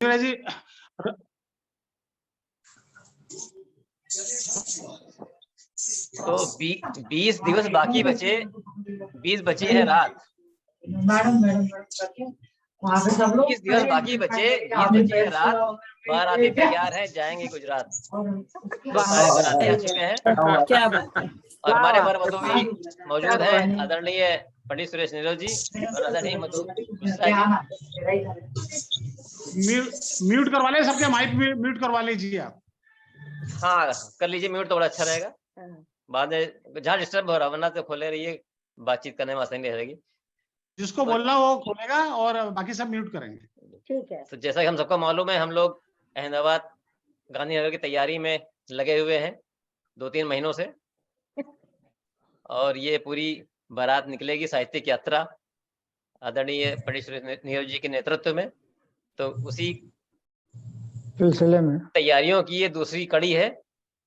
जी तो 20 दिवस बाकी बचे, 20 बची है रात। 20 दिवस बाकी बचे, 20 बची है रात। बाराती तैयार है, जाएंगे गुजरात। तो सारे बाराती आ चुके हैं। क्या बात है। और हमारे वर वधू भी मौजूद हैं, आदरणीय पंडित सुरेश नीरव जी और आदरणीय मधु मिश्रा जी। म्यूट करवा ले सबके, माइक म्यूट करवा लीजिए आप। हाँ कर लीजिए म्यूट, तो बड़ा अच्छा रहेगा। बाद में जहाँ डिस्टर्ब हो रहा, वरना तो खोले रहिए, बातचीत करने में आसानी रहेगी। जिसको बोलना वो खोलेगा और बाकी सब म्यूट करेंगे। ठीक है। तो जैसा कि हम सबको मालूम है, हम लोग अहमदाबाद गांधीनगर की तैयारी में लगे हुए हैं 2-3 महीनों से। और ये पूरी बारात निकलेगी, साहित्यिक यात्रा आदरणीय पंडित सुरेश नीरव जी के नेतृत्व में। तो उसी सिलसिले में तैयारियों की ये दूसरी कड़ी है।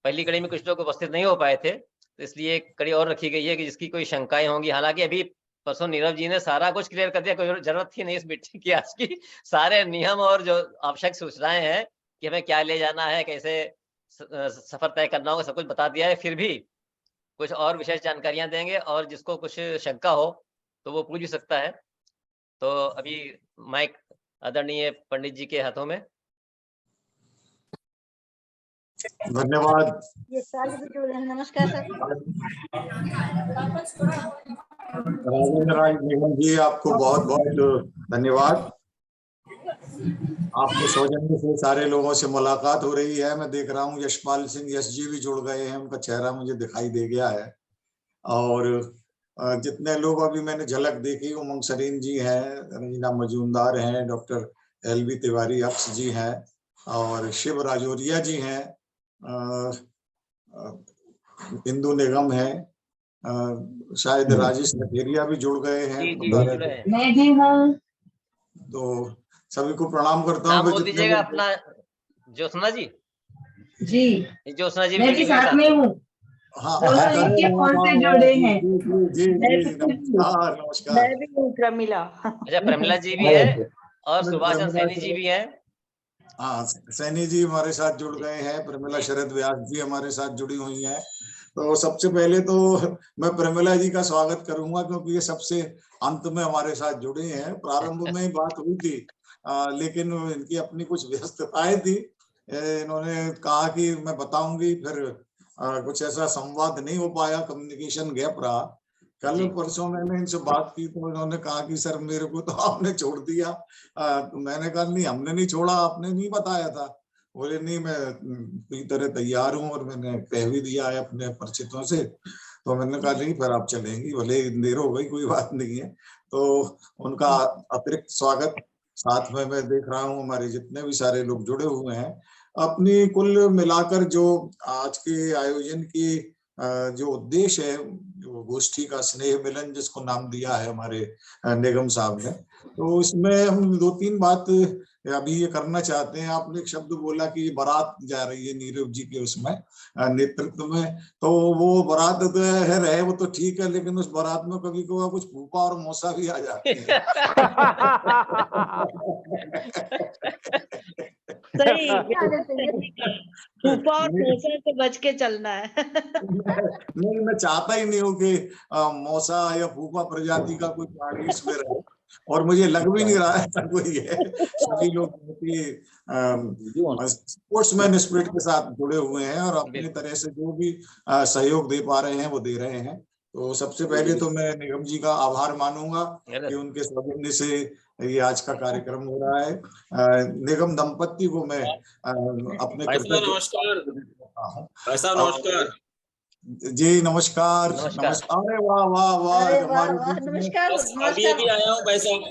पहली कड़ी में कुछ लोग उपस्थित नहीं हो पाए थे, तो इसलिए एक कड़ी और रखी गई है कि जिसकी कोई शंकाएं होंगी। हालांकि अभी परसों नीरव जी ने सारा कुछ क्लियर कर दिया, कोई जरूरत थी नहीं इस मीटिंग की आज की। सारे नियम और जो आवश्यक सूचनाएं हैं कि हमें क्या ले जाना है, कैसे सफर तय करना होगा, सब कुछ बता दिया है। फिर भी कुछ और विशेष जानकारियां देंगे, और जिसको कुछ शंका हो तो वो पूछ भी सकता है। तो अभी माइक आदरणीय पंडित जी के हाथों में। धन्यवाद। ये साल भी जोड़े हैं। नमस्कार सर। राजेंद्र राज निगम जी, आपको बहुत बहुत धन्यवाद। आपके सौजन्य से सारे लोगों से मुलाकात हो रही है। मैं देख रहा हूँ यशपाल सिंह यश जी भी जुड़ गए हैं, उनका चेहरा मुझे दिखाई दे गया है। और जितने लोग अभी मैंने झलक देखी, उमंग सरीन जी हैं, रंजना मजूमदार हैं, डॉक्टर एल.बी. तिवारी अक्ष जी हैं, और शिव राजौरिया जी हैं, इंदु निगम है, शायद राजेश नथेरिया भी जुड़ गए हैं। मैं भी हूँ। तो सभी को प्रणाम करता नाम हूँ। बोल दीजिएगा अपना। ज्योत्सना जी। जी ज्योत्सना जी मैं भी साथ में हूँ। हाँ कौन से जोड़े हैं? जी नमस्कार नमस्कार। मैं भी हूँ प्रमिला। अच्छा, प्रमिला जी भी है और सुभाषचंद्र सैनी जी भी हैं। हाँ, सैनी जी हमारे साथ जुड़ गए हैं। प्रमिला शरद व्यास जी हमारे साथ जुड़ी हुई हैं। तो सबसे पहले तो मैं प्रमिला जी का स्वागत करूंगा, क्योंकि ये सबसे अंत में हमारे साथ जुड़े हैं। प्रारंभ में ही बात हुई थी, लेकिन इनकी अपनी कुछ व्यस्तताएं थी। इन्होंने कहा कि मैं बताऊंगी, फिर कुछ ऐसा संवाद नहीं हो पाया, कम्युनिकेशन गैप रहा। कल परसों मैंने इनसे बात की तो इन्होंने कहा कि सर मेरे को तो आपने छोड़ दिया। तो मैंने कहा नहीं, हमने नहीं छोड़ा, आपने नहीं बताया था। बोले नहीं, मैं पूरी तरह तैयार हूँ और मैंने कह भी दिया है अपने परिचितों से। तो मैंने कहा नहीं, फिर आप चलेंगी, भले देर हो गई, कोई बात नहीं है। तो उनका अतिरिक्त स्वागत। साथ में मैं देख रहा हूँ हमारे जितने भी सारे लोग जुड़े हुए हैं। अपनी कुल मिलाकर जो आज के आयोजन की जो उद्देश्य है, जो गोष्ठी का स्नेह मिलन जिसको नाम दिया है हमारे निगम साहब ने, तो इसमें हम 2-3 बात अभी ये करना चाहते हैं। आपने एक शब्द बोला कि बारात जा रही है नीरव जी के उसमें नेतृत्व में, तो वो बारात तो है रहे, वो तो ठीक है, लेकिन उस बारात में कभी कभी कुछ फूफा और मौसा भी आ जाते हैं। सही। फूफा और मौसा से बच के चलना है। नहीं, मैं चाहता ही नहीं हूँ कि मौसा या फूफा प्रजाति का कोई प्राणी इसमें रहे, और मुझे लग भी नहीं रहा है कोई है। सभी लोग स्पोर्ट्समैन स्पिरिट के साथ जुड़े हुए हैं और अपनी तरह से जो भी सहयोग दे पा रहे हैं वो दे रहे हैं। तो सबसे पहले तो मैं निगम जी का आभार मानूंगा कि उनके सौजन्य से ये आज का कार्यक्रम हो रहा है। निगम दंपत्ति को मैं अपने नमस्कार नमस्कार जी नमस्कार नमस्कार। अरे वाह वाह वाह, हमारे नमस्कार। अभी आया हूँ भाई साहब,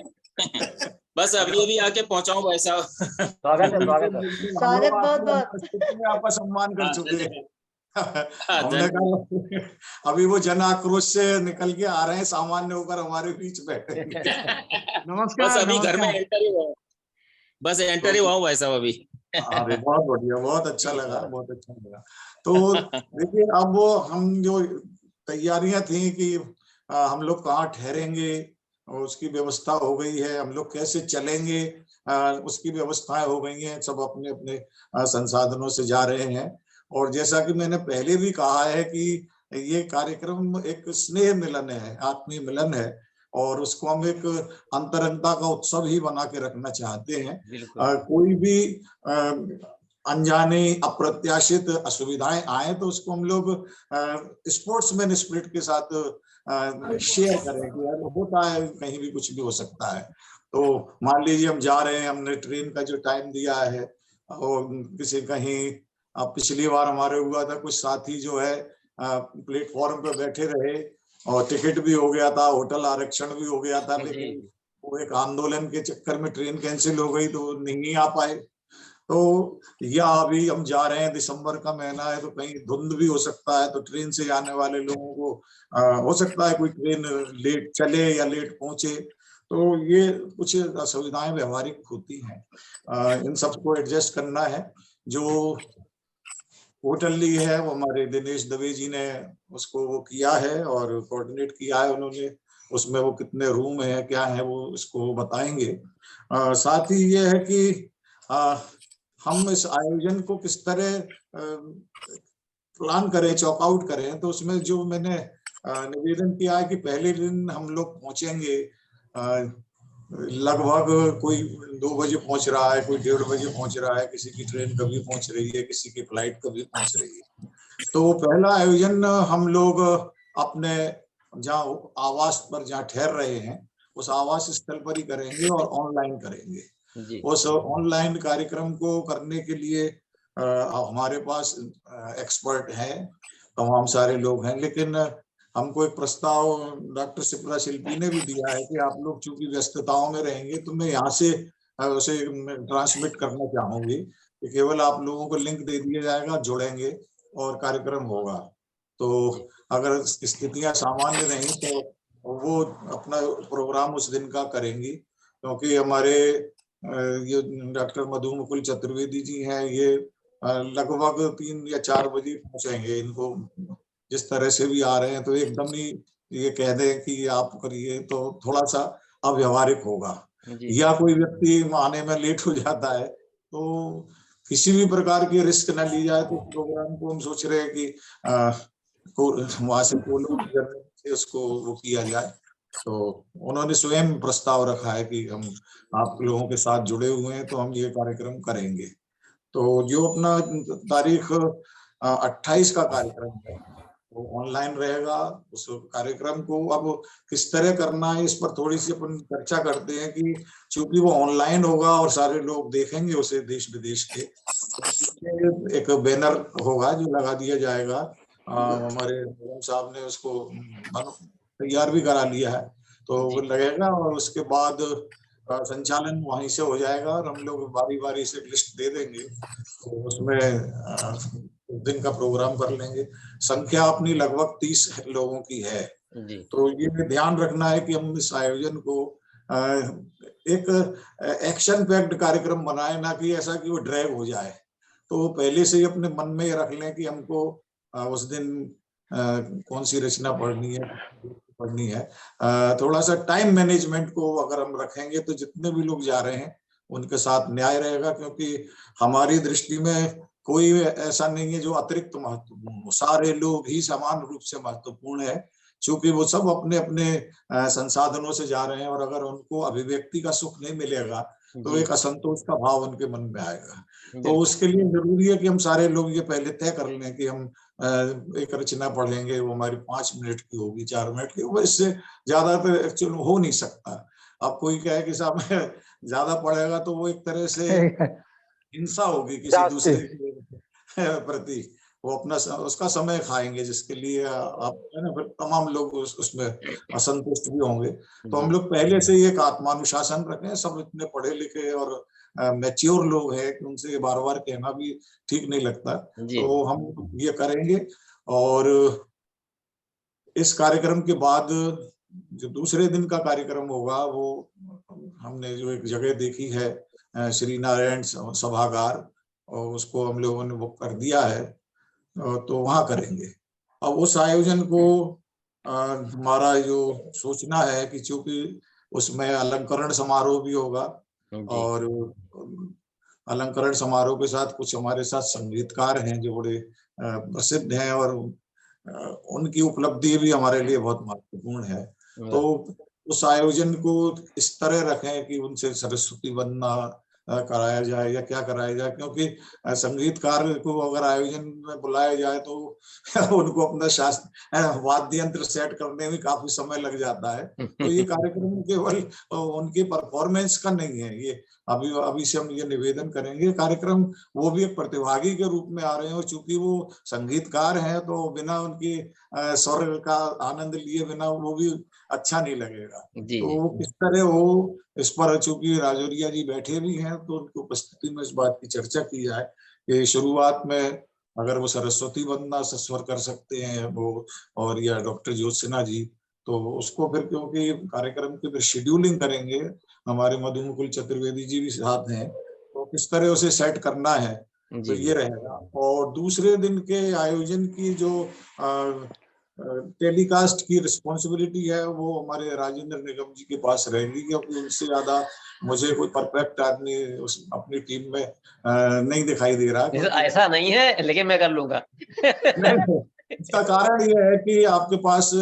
बस अभी आके पहुंचा हूँ भाई साहब। स्वागत है, स्वागत बहुत बहुत। आपका सम्मान कर चुके हैं। हमने कहा अभी वो जन आक्रोश से निकल के आ रहे हैं, सामान्य होकर हमारे बीच बैठे। नमस्कार। बस अभी घर में एंटर ही हुआ, बस एंटर ही हुआ हूँ भाई साहब अभी। अरे बहुत बढ़िया, बहुत अच्छा लगा, बहुत अच्छा लगा। तो देखिए, अब हम जो तैयारियां थी कि हम लोग कहाँ ठहरेंगे और उसकी व्यवस्था हो गई है, हम लोग कैसे चलेंगे उसकी व्यवस्थाएं हो गई हैं, सब अपने अपने संसाधनों से जा रहे हैं। और जैसा कि मैंने पहले भी कहा है कि ये कार्यक्रम एक स्नेह मिलन है, आत्मीय मिलन है, और उसको हम एक अंतरंगता का उत्सव ही बना के रखना चाहते हैं। कोई भी अनजाने अप्रत्याशित असुविधाएं आए तो उसको हम लोग स्पोर्ट्समैन स्पिरिट के साथ शेयर करें कि यार होता है, कहीं भी कुछ भी हो सकता है। तो मान लीजिए हम जा रहे हैं, हमने ट्रेन का जो टाइम दिया है और किसी कहीं पिछली बार हमारे हुआ था, कुछ साथी जो है प्लेटफॉर्म पे बैठे रहे और टिकट भी हो गया था, होटल आरक्षण भी हो गया था, लेकिन वो एक आंदोलन के चक्कर में ट्रेन कैंसिल हो गई तो नहीं आ पाए। तो या अभी हम जा रहे हैं, दिसंबर का महीना है तो कहीं धुंध भी हो सकता है, तो ट्रेन से जाने वाले लोगों को हो सकता है कोई ट्रेन लेट चले या लेट पहुंचे, तो ये कुछ असुविधाएं व्यवहारिक होती हैं। इन सबको एडजस्ट करना है। जो होटल ली है वो हमारे दिनेश दवे जी ने उसको वो किया है और कोऑर्डिनेट किया है उन्होंने, उसमें वो कितने रूम है क्या है वो इसको बताएंगे। साथ ही ये है कि हम इस आयोजन को किस तरह प्लान करें, चॉकआउट करें, तो उसमें जो मैंने निवेदन किया है कि पहले दिन हम लोग पहुंचेंगे लगभग कोई 2 बजे पहुंच रहा है, कोई 1:30 बजे पहुंच रहा है, किसी की ट्रेन कभी पहुंच रही है, किसी की फ्लाइट कभी पहुंच रही है। तो पहला आयोजन हम लोग अपने जहाँ आवास पर जहाँ ठहर रहे हैं उस आवास स्थल पर ही करेंगे और ऑनलाइन करेंगे। उस ऑनलाइन कार्यक्रम को करने के लिए हमारे पास एक्सपर्ट हैं, तमाम सारे लोग हैं, लेकिन हमको एक प्रस्ताव डॉक्टर शिप्रा शिल्पी ने भी दिया है कि आप लोग चूंकि व्यस्तताओं में रहेंगे तो मैं यहाँ से उसे ट्रांसमिट करना चाहूंगी कि केवल आप लोगों को लिंक दे दिया जाएगा, जुड़ेंगे और कार्यक्रम होगा। तो अगर स्थितियां सामान्य रही तो वो अपना प्रोग्राम उस दिन का करेंगी, क्योंकि हमारे ये डॉक्टर मधु मुकुल चतुर्वेदी जी हैं, ये लगभग 3 या 4 बजे पहुंचेंगे। इनको जिस तरह से भी आ रहे हैं तो एकदम ही ये कह दें कि आप करिए तो थोड़ा सा अव्यवहारिक होगा, या कोई व्यक्ति आने में लेट हो जाता है तो किसी भी प्रकार की रिस्क न ली जाए। तो प्रोग्राम को हम सोच रहे हैं कि वहां से उसको वो किया जाए। तो उन्होंने स्वयं प्रस्ताव रखा है कि हम आप लोगों के साथ जुड़े हुए हैं तो हम ये कार्यक्रम करेंगे। तो जो अपना तारीख 28 का कार्यक्रम है वो ऑनलाइन रहेगा। उस कार्यक्रम को अब किस तरह करना है इस पर थोड़ी सी अपन चर्चा करते हैं कि चूंकि वो ऑनलाइन होगा और सारे लोग देखेंगे उसे देश विदेश के, एक बैनर होगा जो लगा दिया जाएगा। हमारे साहब ने उसको तैयार भी करा लिया है, तो वो लगेगा और उसके बाद संचालन वहीं से हो जाएगा और हम लोग बारी बारी से लिस्ट दे देंगे, तो उसमें दिन का प्रोग्राम कर लेंगे। संख्या अपनी लगभग 30 लोगों की है। तो ये ध्यान रखना है कि हम इस आयोजन को एक एक्शन पैक्ड कार्यक्रम बनाए, ना कि ऐसा कि वो ड्रैग हो जाए। तो पहले से ही अपने मन में रख लें कि हमको उस दिन कौन सी रचना पढ़नी है। थोड़ा सा टाइम मैनेजमेंट को अगर हम रखेंगे तो जितने भी लोग जा रहे हैं उनके साथ न्याय रहेगा, क्योंकि हमारी दृष्टि में कोई ऐसा नहीं है जो अतिरिक्त महत्वपूर्ण, सारे लोग ही समान रूप से महत्वपूर्ण है, क्योंकि वो सब अपने अपने संसाधनों से जा रहे हैं और अगर उनको अभिव्यक्ति का सुख नहीं मिलेगा तो एक असंतोष का भाव उनके मन में आएगा। तो उसके लिए जरूरी है कि हम सारे लोग ये पहले तय कर लें कि हम एक रचना पढ़ेंगे, वो हमारी 5 मिनट की होगी, 4 मिनट की होगी, इससे ज्यादा तो एक्चुअल हो नहीं सकता। अब कोई कहे कि साहब ज्यादा पढ़ेगा तो वो एक तरह से हिंसा होगी किसी दूसरे के प्रति, वो अपना उसका समय खाएंगे, जिसके लिए आप है ना, फिर तमाम लोग उसमें असंतुष्ट भी होंगे। तो हम लोग पहले से ही एक आत्मानुशासन रखें, सब इतने पढ़े लिखे और मैच्योर लोग हैं कि उनसे बार बार कहना भी ठीक नहीं लगता। तो हम ये करेंगे और इस कार्यक्रम के बाद जो दूसरे दिन का कार्यक्रम होगा वो हमने जो एक जगह देखी है श्री नारायण सभागार, और उसको हम लोगों ने बुक कर दिया है, तो वहां करेंगे। अब उस आयोजन को हमारा जो सोचना है कि चूंकि उसमें अलंकरण समारोह भी होगा जी और अलंकरण समारोह के साथ कुछ हमारे साथ संगीतकार हैं जो बड़े प्रसिद्ध हैं और उनकी उपलब्धि भी हमारे लिए बहुत महत्वपूर्ण है। तो उस आयोजन को इस तरह रखें कि उनसे सरस्वती वंदना कराया जाए या क्या कराया जाए, क्योंकि संगीतकार को अगर आयोजन में बुलाया जाए तो उनको अपना शास्त्र वाद्य यंत्र सेट करने में काफी समय लग जाता है। तो ये कार्यक्रम केवल उनकी परफॉर्मेंस का नहीं है, ये अभी से हम ये निवेदन करेंगे, कार्यक्रम वो भी एक प्रतिभागी के रूप में आ रहे हैं और चूंकि वो संगीतकार हैं तो बिना उनकी स्वर का आनंद लिए बिना वो भी अच्छा नहीं लगेगा। जी तो वो किस तरह हो इस पर चूंकि राजौरिया जी बैठे भी हैं तो उनकी उपस्थिति में इस बात की चर्चा की जाए कि शुरुआत में अगर वो सरस्वती वंदना से स्वर कर सकते हैं वो और या डॉक्टर ज्योति सिन्हा जी, तो उसको फिर क्योंकि कार्यक्रम की फिर शेड्यूलिंग करेंगे, हमारे मधु मुकुल चतुर्वेदी जी भी साथ हैं, तो किस तरह उसे सेट करना है तो जी ये रहेगा। और दूसरे दिन के आयोजन की जो टेलीकास्ट की रिस्पॉन्सिबिलिटी है वो हमारे राजेंद्र निगम जी के पास रहेगी, क्योंकि उनसे ज्यादा मुझे कोई परफेक्ट आदमी उस अपनी टीम में नहीं दिखाई दे रहा। ऐसा नहीं है, लेकिन मैं कर लूंगा। नहीं, इसका कारण ये है कि आपके पास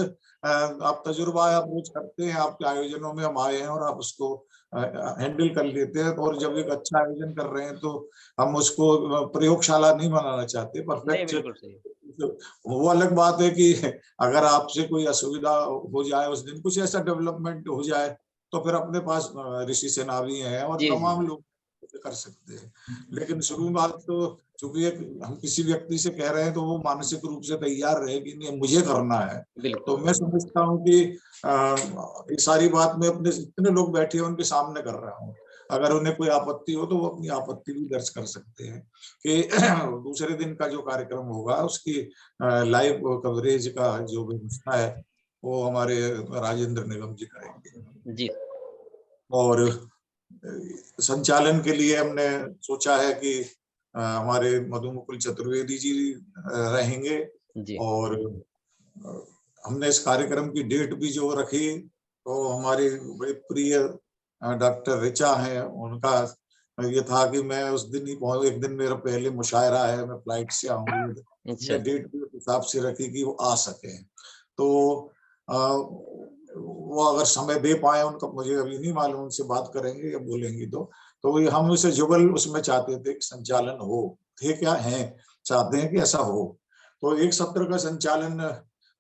आप तजुर्बा आप रोज करते हैं, आपके आयोजनों में हम आए हैं और आप उसको हैंडल कर लेते हैं। और जब एक अच्छा आयोजन कर रहे हैं तो हम उसको प्रयोगशाला नहीं बनाना चाहते, नहीं, परफेक्ट। बिल्कुल सही। वो अलग बात है कि अगर आपसे कोई असुविधा हो जाए, उस दिन कुछ ऐसा डेवलपमेंट हो जाए तो फिर अपने पास ऋषि सेना भी है और जी जी तमाम लोग कर सकते हैं। लेकिन शुरुआत तो चूंकि हम किसी व्यक्ति से कह रहे हैं तो वो मानसिक रूप से तैयार रहे कि नहीं मुझे करना है। बिल्कुल। तो मैं समझता हूँ कि ये सारी बात मैं अपने जितने लोग बैठे हैं उनके सामने कर रहा हूँ। अगर उन्हें कोई आपत्ति हो तो वो अपनी आपत्ति भी दर्ज कर सकते हैं कि दूसरे दिन का जो कार्यक्रम होगा उसकी लाइव कवरेज का जो व्यवस्था है वो हमारे राजेंद्र निगम जी करेंगे। जी और संचालन के लिए हमने सोचा है कि हमारे मधु मुकुल चतुर्वेदी जी रहेंगे जी और हमने इस कार्यक्रम की डेट भी जो रखी तो हमारी बड़ी प्रिय डॉक्टर ऋचा है, उनका ये था कि मैं उस दिन ही पहुंच, एक दिन मेरा पहले मुशायरा है, मैं फ्लाइट से आऊंगी, अच्छा मैं डेट भी उस हिसाब से रखी कि वो आ सके। तो वो अगर समय दे पाए उनका मुझे अभी नहीं मालूम, उनसे बात करेंगे या बोलेंगी तो ये हम उसे जुगल उसमें चाहते थे कि संचालन हो, थे क्या है चाहते हैं कि ऐसा हो। तो एक सत्र का संचालन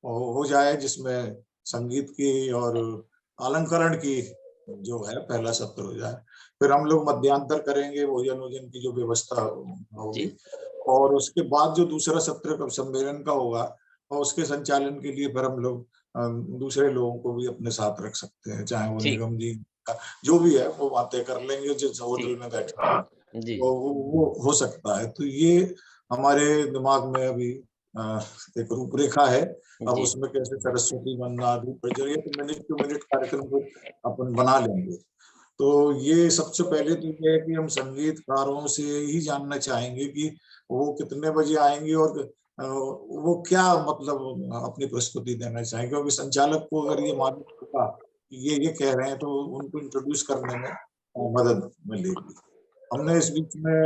हो जाए जिसमें संगीत की और अलंकरण की जो है पहला सत्र हो जाए, फिर हम लोग मध्यांतर करेंगे भोजन वोजन की जो व्यवस्था होगी और उसके बाद जो दूसरा सत्र का सम्मेलन का होगा और उसके संचालन के लिए फिर हम लोग दूसरे लोगों को भी अपने साथ रख सकते हैं, चाहे वो ठीक। निगम जी का जो भी है वो बातें कर लेंगे जिस होटल में बैठे जी तो वो हो सकता है। तो ये हमारे दिमाग में अभी एक रूपरेखा है। अब जी उसमें कैसे सरस्वती वंदना आदि प्रजर्य तो मिनट टू मिनट कार्यक्रम को अपन बना लेंगे। तो ये सबसे पहले तो ये है कि हम संगीतकारों से ही जानना चाहेंगे कि वो कितने बजे आएंगे और वो क्या मतलब अपनी प्रस्तुति देना चाहेंगे, क्योंकि संचालक को अगर ये मालूम होगा कि ये कह रहे हैं तो उनको इंट्रोड्यूस करने में मदद मिलेगी। हमने इस बीच में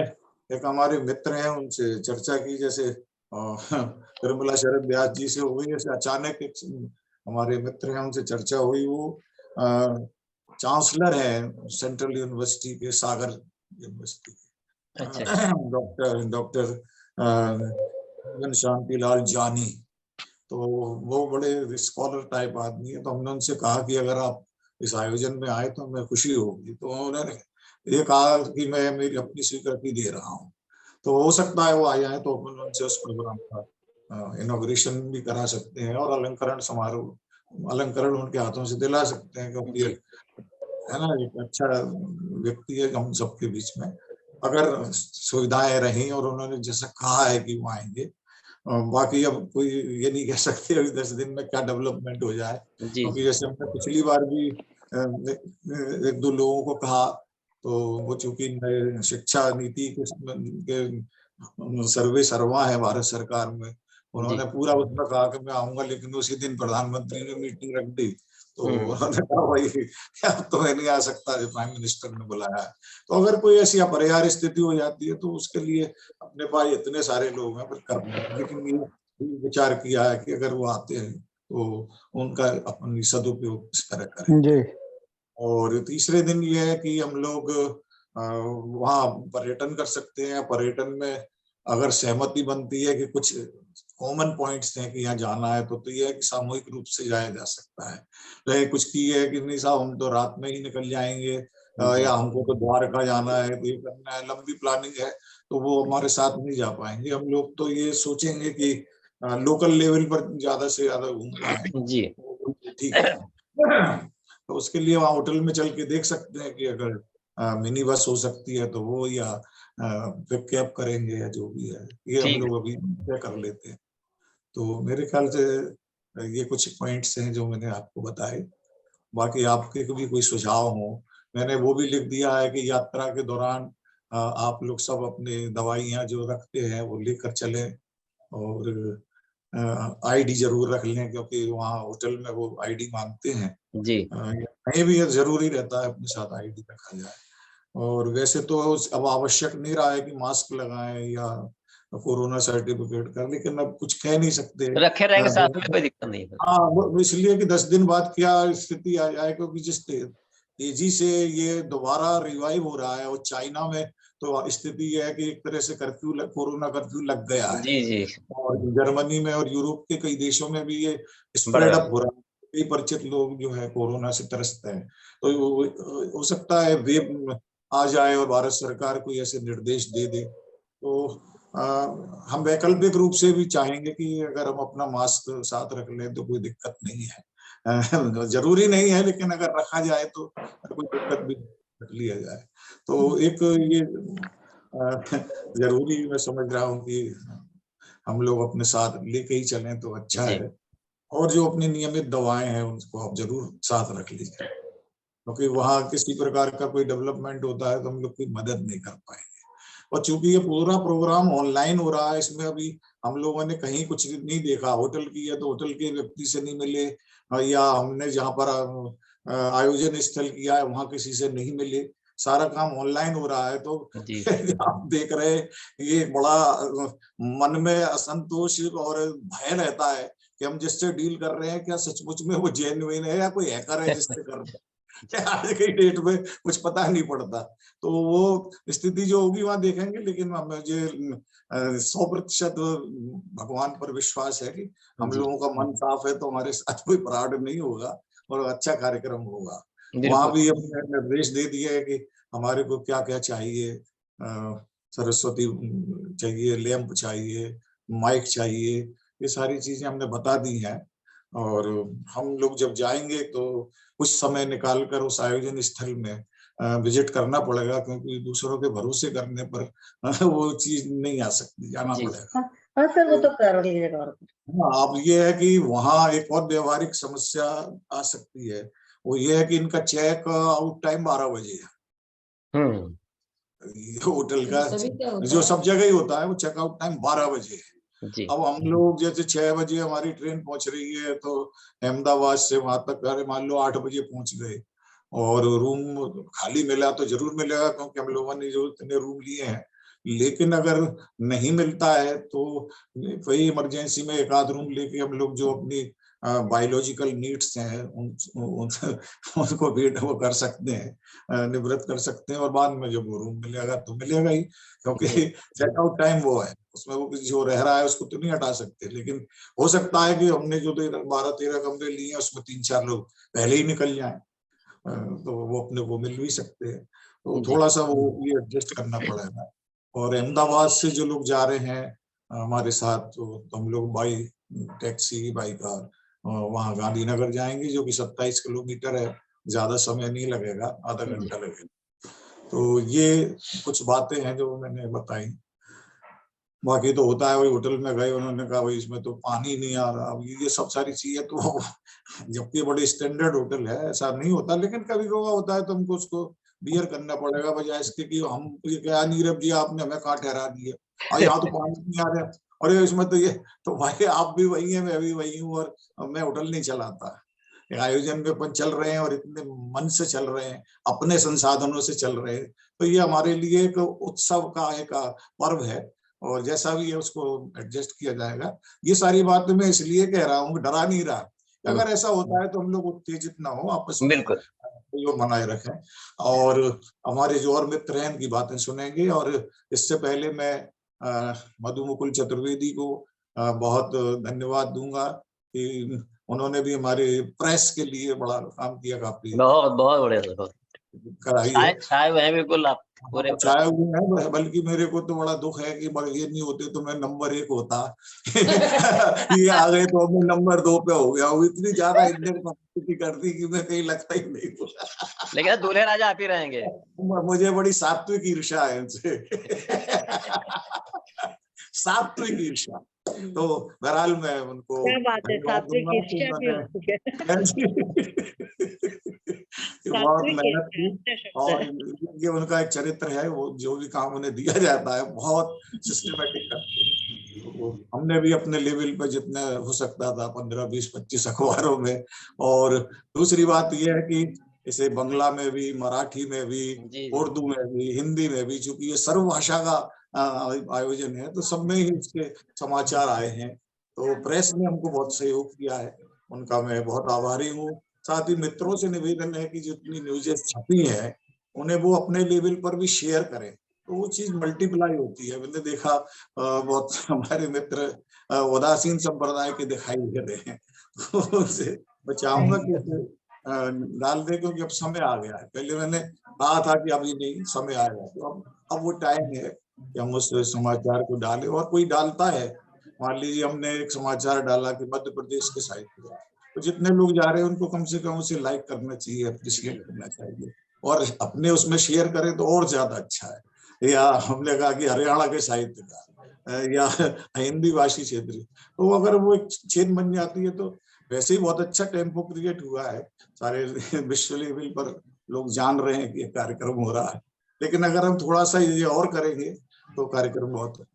एक हमारे मित्र हैं उनसे चर्चा की, जैसे निर्मला शरद व्यास जी से हो गई, जैसे अचानक एक हमारे मित्र हैं उनसे चर्चा हुई, वो चांसलर है सेंट्रल यूनिवर्सिटी के, सागर यूनिवर्सिटी के, डॉक्टर शांतिलाल जानी। तो वो बड़े स्कॉलर टाइप आदमी है, तो हमने उनसे कहा कि अगर आप इस आयोजन में आए तो हमें खुशी होगी। तो उन्होंने ये कहा कि मैं मेरी अपनी स्वीकृति दे रहा हूँ, तो हो सकता है वो आ जाए तो अपन उनसे उस प्रोग्राम का इनॉग्रेशन भी करा सकते हैं और अलंकरण समारोह अलंकरण उनके हाथों से दिला सकते हैं, क्योंकि है ना एक अच्छा व्यक्ति है हम सबके बीच में। अगर सुविधाएं रही और उन्होंने जैसा कहा है कि वो आएंगे, बाकी अब कोई ये नहीं कह सकते अभी 10 दिन में क्या डेवलपमेंट हो जाए, क्योंकि जैसे हमने पिछली बार भी एक दो लोगों को कहा तो वो चूंकि शिक्षा नीति के सर्वे सर्वा है भारत सरकार में, उन्होंने पूरा उसमें कहा कि मैं आऊंगा, लेकिन उसी दिन प्रधानमंत्री ने मीटिंग रख दी तो उन्होंने कहा भाई अब तो मैं नहीं आ सकता, जो प्राइम मिनिस्टर ने बुलाया है। तो अगर कोई ऐसी अपरिहार्य स्थिति हो जाती है तो उसके लिए अपने पास इतने सारे लोग हैं, पर कर लेंगे। लेकिन ये विचार किया है कि अगर वो आते हैं तो उनका अपन सदुपयोग इस तरह करें। जी। और तीसरे दिन ये है कि हम लोग वहाँ पर्यटन कर सकते हैं। पर्यटन में अगर सहमति बनती है कि कुछ कॉमन पॉइंट्स हैं कि यहाँ जाना है, तो ये है कि सामूहिक रूप से जाया जा सकता है। तो कुछ की है कि नहीं साहब हम तो रात में ही निकल जाएंगे, या हमको तो द्वारका जाना है, तो ये करना है, लंबी प्लानिंग है, तो वो हमारे साथ नहीं जा पाएंगे। हम लोग तो ये सोचेंगे कि लोकल लेवल पर ज्यादा से ज्यादा घूमना है। जी ठीक है, तो उसके लिए वहाँ होटल में चल के देख सकते हैं कि अगर मिनी बस हो सकती है तो वो, या फिर कैब करेंगे, या जो भी है, ये हम लोग अभी तय कर लेते हैं। तो मेरे ख्याल से ये कुछ पॉइंट्स हैं जो मैंने आपको बताए। बाकी आपके भी कोई सुझाव हो, मैंने वो भी लिख दिया है कि यात्रा के दौरान आप लोग सब अपने दवाइयाँ जो रखते हैं वो लेकर चलें, और आईडी जरूर रख लें, क्योंकि वहाँ होटल में वो आईडी मांगते हैं। जी कहीं भी जरूरी रहता है अपने साथ आईडी रखा जाए। और वैसे तो अब आवश्यक नहीं रहा है कि मास्क लगाएं या कोरोना सर्टिफिकेट का, लेकिन अब कुछ कह नहीं सकते, रखे रहेंगे साथ में, कोई दिक्कत नहीं है। हाँ, वो इसलिए कि 10 दिन बाद क्या स्थिति आ जाए, क्योंकि जिस तेजी से ये दोबारा रिवाइव हो रहा है, और चाइना में तो स्थिति ये है कि एक तरह से कोरोना कर्फ्यू लग गया है। जी जी, और जर्मनी में और यूरोप के कई देशों में भी ये स्प्रेड अप हो रहा है। कई परिचित लोग जो है कोरोना से त्रस्त हैं। तो हो सकता है वेव आ जाए और भारत सरकार कोई ऐसे निर्देश दे दे, तो हम वैकल्पिक रूप से भी चाहेंगे कि अगर हम अपना मास्क साथ रख लें तो कोई दिक्कत नहीं है। जरूरी नहीं है, लेकिन अगर रखा जाए तो कोई दिक्कत भी रख लिया जाए। तो एक ये जरूरी मैं समझ रहा हूँ कि हम लोग अपने साथ लेके ही चलें तो अच्छा है। और जो अपनी नियमित दवाएं हैं उनको आप जरूर साथ रख लीजिए, क्योंकि वहाँ किसी प्रकार का कोई डेवलपमेंट होता है तो हम लोग कोई मदद नहीं कर पाएंगे। और चूंकि ये पूरा प्रोग्राम ऑनलाइन हो रहा है, इसमें अभी हम लोगों ने कहीं कुछ नहीं देखा। होटल की है तो होटल के व्यक्ति से नहीं मिले, या हमने जहाँ पर आयोजन स्थल किया है वहां किसी से नहीं मिले। सारा काम ऑनलाइन हो रहा है, तो आप देख रहे हैं ये बड़ा मन में असंतोष और भय रहता है कि हम जिससे डील कर रहे हैं क्या सचमुच में वो जेन्युइन है या कोई हैकर है जिससे कर रहे हैं। आज की डेट में कुछ पता नहीं पड़ता। तो वो स्थिति जो होगी वहां देखेंगे, लेकिन मुझे 100% भगवान पर विश्वास है कि हम लोगों का मन साफ है तो हमारे साथ कोई फ्रॉड नहीं होगा और अच्छा कार्यक्रम होगा। वहां भी हमने निर्देश दे दिए है कि हमारे को क्या क्या चाहिए, सरस्वती चाहिए, लैंप चाहिए, माइक चाहिए, ये सारी चीजें हमने बता दी हैं। और हम लोग जब जाएंगे तो कुछ समय निकालकर उस आयोजन स्थल में विजिट करना पड़ेगा, क्योंकि दूसरों के भरोसे करने पर वो चीज नहीं आ सकती, जाना पड़ेगा। हाँ सर, वो तो कर लीजिएगा। हाँ, अब ये है कि वहाँ एक और व्यवहारिक समस्या आ सकती है, वो ये है कि इनका चेक आउट टाइम 12 बजे है। होटल का जो सब जगह ही होता है वो चेकआउट टाइम 12 बजे है। अब हम लोग जैसे 6 बजे हमारी ट्रेन पहुंच रही है, तो अहमदाबाद से वहां तक अरे मान लो 8 बजे पहुंच गए, और रूम खाली मिला तो जरूर मिलेगा, क्योंकि हम लोगों ने जो इतने रूम लिए हैं। लेकिन अगर नहीं मिलता है तो वही इमरजेंसी में एक आध रूम लेके हम लोग जो अपनी बायोलॉजिकल नीड्स हैं उनको भी वो कर सकते हैं, निवृत्त कर सकते हैं, और बाद में जब वो रूम मिलेगा तो मिलेगा ही, क्योंकि चेकआउट टाइम वो है, उसमें वो जो रह रहा है उसको तो नहीं हटा सकते। लेकिन हो सकता है कि हमने जो 12-13 कमरे लिए हैं उसमें 3-4 लोग पहले ही निकल जाएं, तो वो अपने को मिल भी सकते हैं। तो थोड़ा सा वो ये एडजस्ट करना पड़ेगा। और अहमदाबाद से जो लोग जा रहे हैं हमारे साथ, तो हम लोग बाई टैक्सी, बाई कार वहां गांधीनगर जाएंगे, जो कि 27 किलोमीटर है, ज्यादा समय नहीं लगेगा, आधा घंटा लगेगा। तो ये कुछ बातें हैं जो मैंने बताई। बाकी तो होता है वही, होटल में गए, उन्होंने कहा भाई इसमें तो पानी नहीं आ रहा, अब ये सब सारी चीजें तो जबकि बड़े स्टैंडर्ड होटल है ऐसा नहीं होता, लेकिन कभी कभी होता है तो हमको उसको बियर करना पड़ेगा, बजाय इसके कि हम क्या नीरव जी आपने हमें कहाँ ठहरा दिया, यहाँ तो पानी नहीं आ रहा, और इसमें तो ये, तो भाई आप भी वही है, मैं भी वही हूँ, और मैं होटल नहीं चलाता, आयोजन में अपन चल रहे हैं और इतने मन से चल रहे हैं, अपने संसाधनों से चल रहे हैं, तो ये हमारे लिए एक उत्सव का एक पर्व है और जैसा भी है उसको एडजस्ट किया जाएगा। ये सारी बातें मैं इसलिए कह रहा हूँ, डरा नहीं रहा। अगर ऐसा होता है तो हम लोग उत्तेजित ना हो, आपस में बिल्कुल सहयोग बनाए रखें और हमारे जो और मित्र हैं उनकी बातें सुनेंगे। और इससे पहले मैं मधु मुकुल चतुर्वेदी को बहुत धन्यवाद दूंगा कि उन्होंने भी हमारे प्रेस के लिए बड़ा काम किया, काफी बहुत बहुत बढ़िया सर, बहुत कराई है। छाए हुए हैं बिल्कुल आप पूरे चाहे हुए हैं, बल्कि मेरे को तो बड़ा दुख है कि ये नहीं होते तो मैं नंबर 1 होता। ये आ गए तो मैं नंबर 2 पे हो गया हूँ। इतनी ज्यादा इंडियन कम्युनिटी करती कि मैं कहीं लगता ही नहीं हूँ। लेकिन दूल्हे राजा आप ही रहेंगे। मुझे बड़ी सात्विक ईर्ष्या है उनसे। सात्विक ईर्ष्या। तो बहरहाल मैं उनको क्या बात है, धन्यवाद सात्विक दूंगा कि ईर्ष्या भी उन्होंने होती है। बहुत सात्विक मेहनत की ईर्ष्या अच्छा शब्द और है। ये उनका एक चरित्र है, वो जो भी काम उन्हें दिया जाता है बहुत सिस्टमेटिक करते हैं। तो हमने भी अपने लेवल पे जितना हो सकता था 15, 20, 25 अखबारों में। और दूसरी बात ये है कि इसे बंगला में भी, मराठी में भी, उर्दू में भी, हिंदी में भी, चूंकि ये सर्वभाषा का आयोजन है तो सब में ही इसके समाचार आए हैं। तो प्रेस ने हमको बहुत सहयोग किया है, उनका मैं बहुत आभारी हूँ। साथ ही मित्रों से निवेदन है कि जितनी न्यूज़ेस छपी है उन्हें वो अपने लेवल पर भी शेयर करें, तो वो चीज मल्टीप्लाई होती है। मैंने देखा बहुत हमारे मित्र उदासीन संप्रदाय के दिखाई दे रहे हैं, तो उसे मैं चाहूंगा कि उसे डाल दे, क्योंकि अब समय आ गया है। पहले मैंने कहा था कि अभी नहीं, समय आएगा, तो अब वो टाइम है कि हम उस समाचार को डालें। और कोई डालता है, मान लीजिए हमने एक समाचार डाला कि मध्य प्रदेश के साहित्य, तो जितने लोग जा रहे हैं उनको कम से कम उसे लाइक करना चाहिए, अप्रिशिएट करना चाहिए, और अपने उसमें शेयर करें तो और ज्यादा अच्छा है। या हमने कहा कि हरियाणा के साहित्य का या हिंदी भाषी क्षेत्र, तो अगर वो एक चेन बन जाती है तो वैसे ही बहुत अच्छा टेम्पो क्रिएट हुआ है, सारे विश्व लेवल पर लोग जान रहे हैं कि कार्यक्रम हो रहा है। लेकिन अगर हम थोड़ा सा ये और करेंगे तो कार्यक्रम बहुत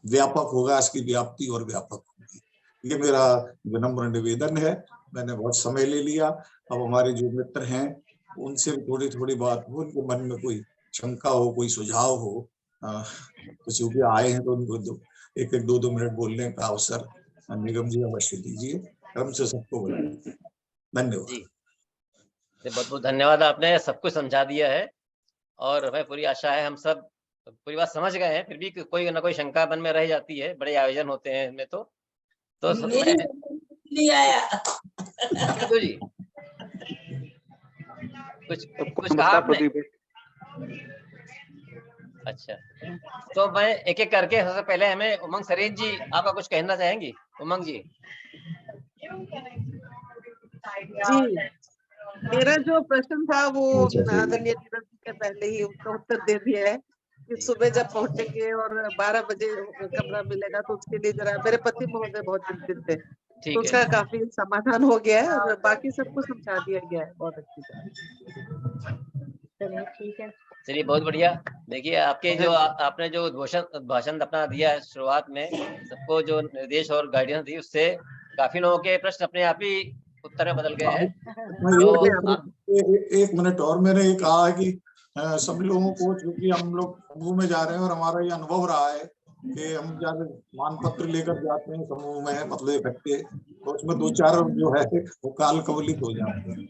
व्यापक होगा, इसकी व्याप्ति और व्यापक होगी। ये मेरा विनम्र निवेदन है। मैंने बहुत समय ले लिया, अब हमारे जो मित्र हैं उनसे थोड़ी थोड़ी बात हो, उनके मन में कोई शंका हो, कोई सुझाव हो, तो चूंकि आए हैं तो उनको एक 2 मिनट बोलने का अवसर निगम जी अवश्य दीजिए। क्रम से सबको बुलाइए। धन्यवाद जी, बहुत बहुत धन्यवाद, आपने सब कुछ समझा दिया है और हमें पूरी आशा है हम सब पूरी बात समझ गए हैं। फिर भी कोई ना कोई शंका मन में रह जाती है, बड़े आयोजन होते हैं इनमें तो आया जी कुछ कहा आपने? अच्छा, तो मैं एक एक करके, सबसे पहले हमें उमंग सरीन जी, आपका कुछ कहना चाहेंगी? उमंग जी। जी, मेरा जो प्रश्न था वो आदरणीय नीरज जी ने पहले ही उसका उत्तर दे दिया है कि सुबह जब पहुंचेंगे और 12 बजे कमरा मिलेगा तो उसके लिए जरा, मेरे पति महोदय बहुत चिंतित थे, तो उसका काफी समाधान हो गया है और बाकी सब कुछ समझा दिया गया है बहुत अच्छी तरह। चलिए ठीक है, चलिए बहुत बढ़िया। देखिए आपके जो आपने जो भाषण अपना दिया है शुरुआत में, सबको जो निर्देश और गाइडेंस दी, उससे काफी लोगों के प्रश्न अपने आप ही उत्तर में बदल गए हैं। एक मिनट और, मैंने ये कहा है कि सब लोगों को, चूंकि हम लोग समूह में जा रहे हैं और हमारा ये अनुभव रहा है कि हम जब मानपत्र लेकर जाते हैं समूह में, मतलब इकट्ठे, तो उसमें 2-4 जो है वो काल कवलित हो जाते हैं।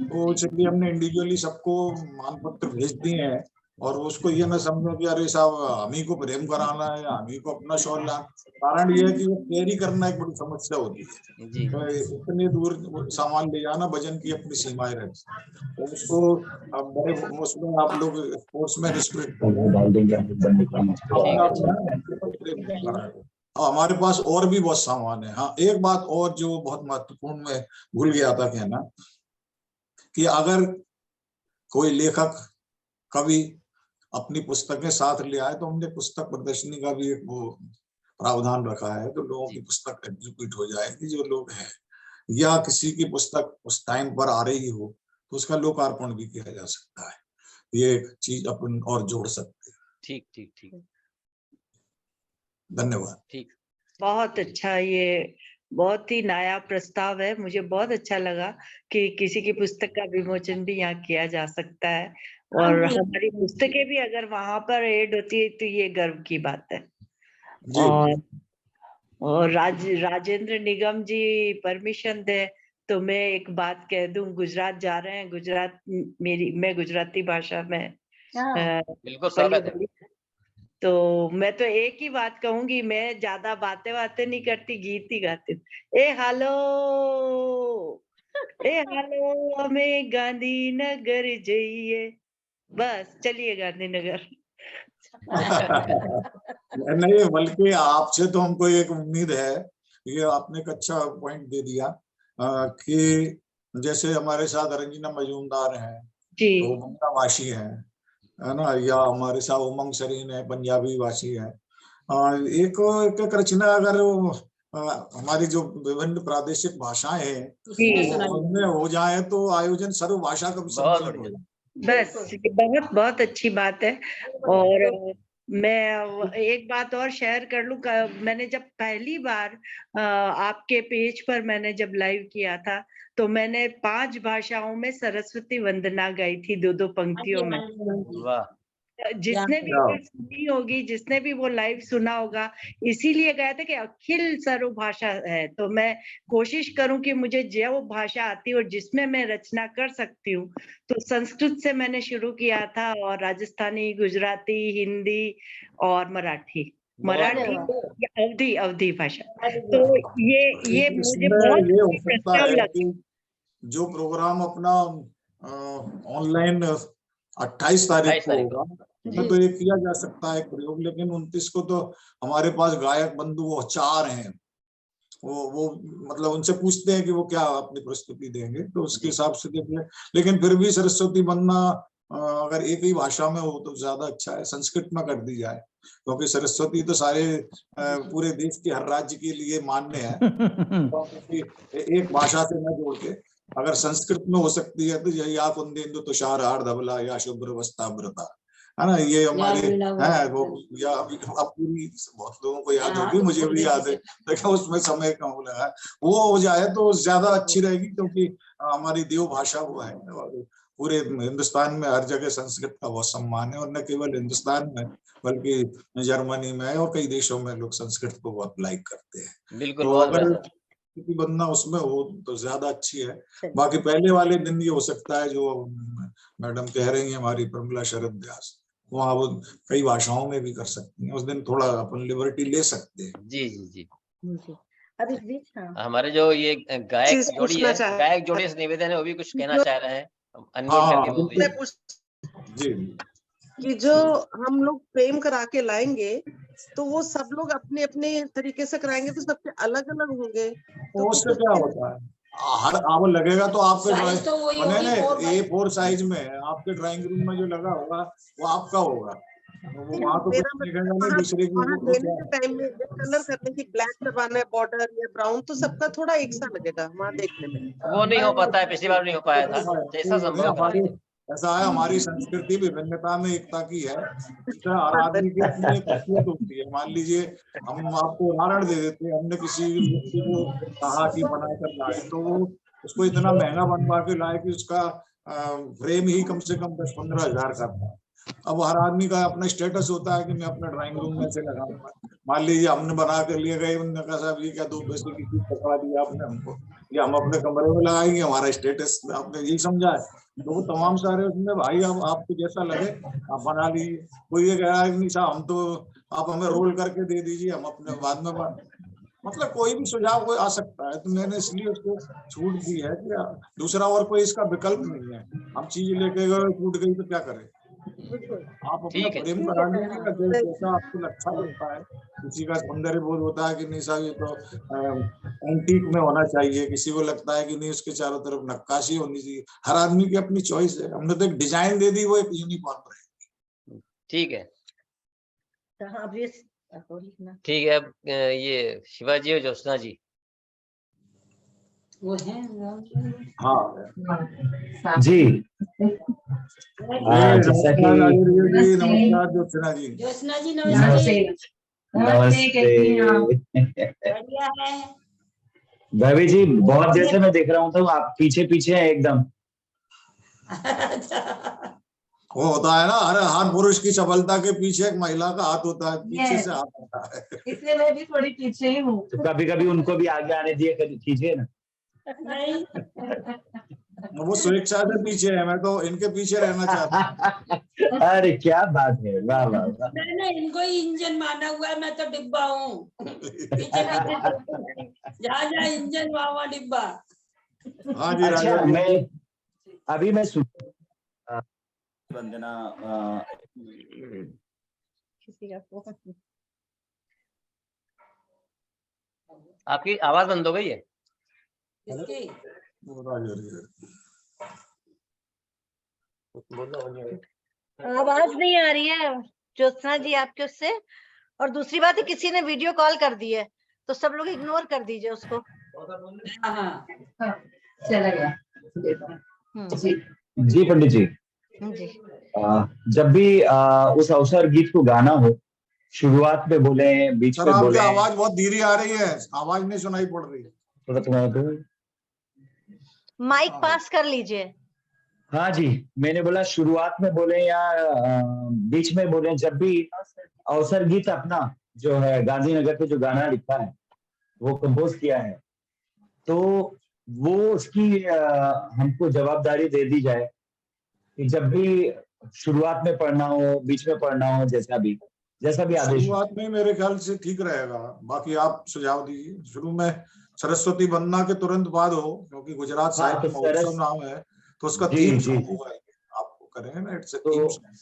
तो चलिए हमने इंडिविजुअली सबको मानपत्र भेज दिए हैं, और उसको ये ना समझो कि अरे साहब हम ही को प्रेम कराना है या हम ही को अपना शॉल लाना। कारण ये है कि वो कैरी करना एक बड़ी समस्या होती है जी। तो इतने दूर सामान ले जाना, वजन की अपनी सीमाएं रहती है, तो उसको बड़े उसमें आप लोग स्पोर्ट्समैन स्पिरिट डाल देंगे। हमारे पास और भी बहुत सामान है। हाँ, एक बात और जो बहुत महत्वपूर्ण मैं भूल गया था कहना, कि अगर कोई लेखक कवि अपनी पुस्तकें साथ ले आए तो हमने पुस्तक प्रदर्शनी का भी एक वो प्रावधान रखा है, तो लोगों की पुस्तक एग्जीक्यूट हो जाएगी जो लोग हैं, या किसी की पुस्तक उस टाइम पर आ रही हो तो उसका लोकार्पण भी किया जा सकता है। ये एक चीज अपन और जोड़ सकते हैं। ठीक ठीक ठीक, धन्यवाद। ठीक, बहुत अच्छा ये बहुत ही नया प्रस्ताव है। मुझे बहुत अच्छा लगा कि किसी की पुस्तक का विमोचन भी यहाँ किया जा सकता है और हमारी पुस्तकें भी अगर वहां पर ऐड होती है तो ये गर्व की बात है। जी और राजेंद्र निगम जी परमिशन दे तो मैं एक बात कह दूं, गुजरात जा रहे हैं, गुजरात मैं गुजराती भाषा में बिल्कुल स्वागत है। तो मैं तो एक ही बात कहूंगी, मैं ज्यादा बातें नहीं करती, गीत ही गाती हूँ। ए हालो हमें गांधीनगर जाइए, बस चलिए गांधीनगर। नहीं, बल्कि आपसे तो हमको एक उम्मीद है, ये आपने एक अच्छा पॉइंट दे दिया कि जैसे हमारे साथ रंजीना मजूमदार हैं जी तो बंगला भाषी है ना, या हमारे साथ उमंग सरीन है पंजाबी भाषी है। एक रचना अगर हमारी जो विभिन्न प्रादेशिक भाषाएं हैं उनमें हो जाए तो आयोजन सर्वभाषा का सम्मेलन हो जाए। बस बहुत बहुत अच्छी बात है। और मैं एक बात और शेयर कर लूं, मैंने जब पहली बार आपके पेज पर मैंने जब लाइव किया था तो मैंने 5 भाषाओं में सरस्वती वंदना गाई थी, 2-2 पंक्तियों में। वाह, जिसने भी वो सुनी होगी, जिसने भी वो लाइव सुना होगा, इसीलिए गया था कि अखिल सर्वभाषा है। तो मैं कोशिश करूं कि मुझे जो भाषा आती है और जिसमें मैं रचना कर सकती हूँ, तो संस्कृत से मैंने शुरू किया था और राजस्थानी, गुजराती, हिंदी और मराठी अवधी भाषा। तो ये मुझे बहुत ये हो सकता प्रस्ताव है लगा। कि जो प्रोग्राम अपना ऑनलाइन 28 तारीख को होगा उसमें तो ये किया जा सकता है प्रयोग, लेकिन 29 को तो हमारे पास गायक बंधु वो 4 हैं, वो मतलब उनसे पूछते हैं कि वो क्या अपनी प्रस्तुति देंगे, तो उसके हिसाब से देखिए। लेकिन फिर भी सरस्वती वंदना अगर एक ही भाषा में हो तो ज्यादा अच्छा है, संस्कृत में कर दी जाए, क्योंकि सरस्वती तो सारे पूरे देश के हर राज्य के लिए मान्य है। तो एक भाषा से न जोड़ के अगर संस्कृत में हो सकती है तो यही या कुंदेन्दु तुषार हार धवला या शुभ्र वस्त्रावृता, है ना, ये हमारे है वो, या अब पूरी बहुत लोगों को याद होगी, मुझे भी याद है, देखा उसमें समय कम लगा, वो हो जाए तो ज्यादा अच्छी रहेगी, क्योंकि हमारी देव भाषा वो है और पूरे हिंदुस्तान में हर जगह संस्कृत का बहुत सम्मान है, और न केवल हिंदुस्तान में बल्कि जर्मनी में और कई देशों में लोग संस्कृत को बहुत लाइक करते हैं। बिल्कुल, तो बहुत अगर बेहतर। बनना उसमें हो तो ज्यादा अच्छी है। बाकी पहले वाले दिन ये हो सकता है जो मैडम कह रही हैं हमारी प्रमिला शरद व्यास, वहाँ वो कई भाषाओं में भी कर सकती हैं, उस दिन थोड़ा अपन लिबर्टी ले सकते हैं। जी जी जी। अब इस बीच हमारे जो ये गायक चीज जोड़ी पूछना है, चाह- गायक जोड़ी से निवेदन है, वो भी कुछ कहना चाह रहे हैं, अनम्यूट करके बोल मैं दीजिए। पूछ जी कि जो हम लोग प्रेम करा के लाएंगे तो वो सब लोग अपने अपने तरीके से कराएंगे तो सबके अलग अलग होंगे, तो उससे क्या होता है, हर आप लगेगा तो आपके A4 साइज में आपके ड्राइंग रूम में जो लगा होगा वो आपका होगा, वो वहाँ तो मेरा कुछ दिखेगा नहीं दूसरे की। वहाँ देने के टाइम में कलर करने की ब्लैक करवाना है बॉर्डर या ब्राउन, तो सबका थोड़ा एक सा लगेगा वहाँ देखने में। वो नहीं हो पाता है, पिछली बार नहीं हो पाया था, जैसा संभव करा दीजिए। ऐसा है, हमारी संस्कृति विभिन्नता में एकता की है, हर आदमी की अपनी एक खासियत होती है। मान लीजिए हम आपको उदाहरण दे देते हैं, हमने किसी व्यक्ति को कहा कि बना कर लाए, तो वो उसको इतना महंगा बनवा के लाए कि उसका फ्रेम ही कम से कम 10-15 हजार का था। अब हर आदमी का अपना स्टेटस होता है कि मैं अपना ड्राइंग रूम में से लगाऊंगा। मान लीजिए हमने बना कर लिए गए, उन्होंने कहा साहब ये क्या 2 पैसे की चीज पकड़ा दिया आपने हमको, या हम अपने कमरे में लगाएंगे, हमारा स्टेटस आपने यही समझा है। तो वो तमाम सारे उसमें भाई अब आपको जैसा लगे आप बना लीजिए। कोई ये कह रहा है नहीं साहब हम तो आप हमें रोल करके दे दीजिए, हम अपने बाद में मतलब कोई भी सुझाव कोई आ सकता है, तो मैंने इसलिए उसको छूट दी है कि दूसरा और कोई इसका विकल्प नहीं है। हम चीज लेके गए छूट गई तो क्या करें, आप अपना प्रेम करा लीजिएगा जैसा आपको अच्छा लगता है। किसी का सौंदर्य बोध होता है कि नहीं साहब ये तो एंटीक में होना चाहिए, किसी को लगता है कि नहीं उसके चारों तरफ नक्काशी होनी चाहिए, हर आदमी की अपनी चॉइस है। हमने तो एक डिजाइन दे दी, वो एक यूनिफॉर्म रहेगी। ठीक है, हाँ अब ये ठीक है। अब ये शिवाजी और ज्योत्सना जी, वो है हाँ जी जैसा कि नमस्कार ज्योत्सना जी। ज्योत्सना जी नमस्ते नमस्ते। नमस्ते बढ़िया है। भाभी जी बहुत देर से मैं देख रहा हूँ, तो आप पीछे पीछे हैं एकदम। वो होता है ना, हर पुरुष की सफलता के पीछे एक महिला का हाथ होता है, पीछे से हाथ होता है। इसलिए मैं भी थोड़ी पीछे ही हूँ। तो कभी कभी उनको भी आगे आने दिए कीजिए ना। नहीं, वो स्वेच्छा से पीछे है, मैं तो इनके पीछे रहना चाहता हूँ। अरे क्या बात है, वाह वाह वाह। मैंने इनको ही इंजन माना हुआ है, मैं तो डिब्बा हूँ। पीछे पीछे जहाँ जहाँ इंजन वहाँ डिब्बा। हाँ जी अच्छा, राजा जी। मैं अभी मैं वंदना किसी का फोन। आपकी आवाज बंद हो गई है। किसकी? वो राजा जी। आवाज नहीं आ रही है ज्योत्सना जी आपके उससे। और दूसरी बात है, किसी ने वीडियो कॉल कर दी है तो सब लोग इग्नोर कर दीजिए उसको। हाँ, चला गया। जी पंडित जी, जी। जब भी उस अवसर गीत को गाना हो, शुरुआत में बोले, बीच सर में आपकी बोले। आवाज बहुत धीरे आ रही है, आवाज नहीं सुनाई पड़ रही। माइक पास कर लीजिए। हाँ जी, मैंने बोला शुरुआत में बोले या बीच में बोले, जब भी अवसर गीत अपना जो है गांधीनगर पे जो गाना लिखा है वो कंपोज किया है, तो वो उसकी हमको जवाबदारी दे दी जाए कि जब भी शुरुआत में पढ़ना हो, बीच में पढ़ना हो, जैसा भी आदेश हो। शुरुआत में मेरे ख्याल से ठीक रहेगा, बाकी आप सुझाव दीजिए। शुरू में सरस्वती वंदना के तुरंत बाद हो, क्योंकि गुजरात साहित्य तो महोत्सव नाम है, तो उसका जी, थीम जी, सॉन्ग जी। होगा, आपको करेंगे ना, इट्स अ थीम सॉन्ग।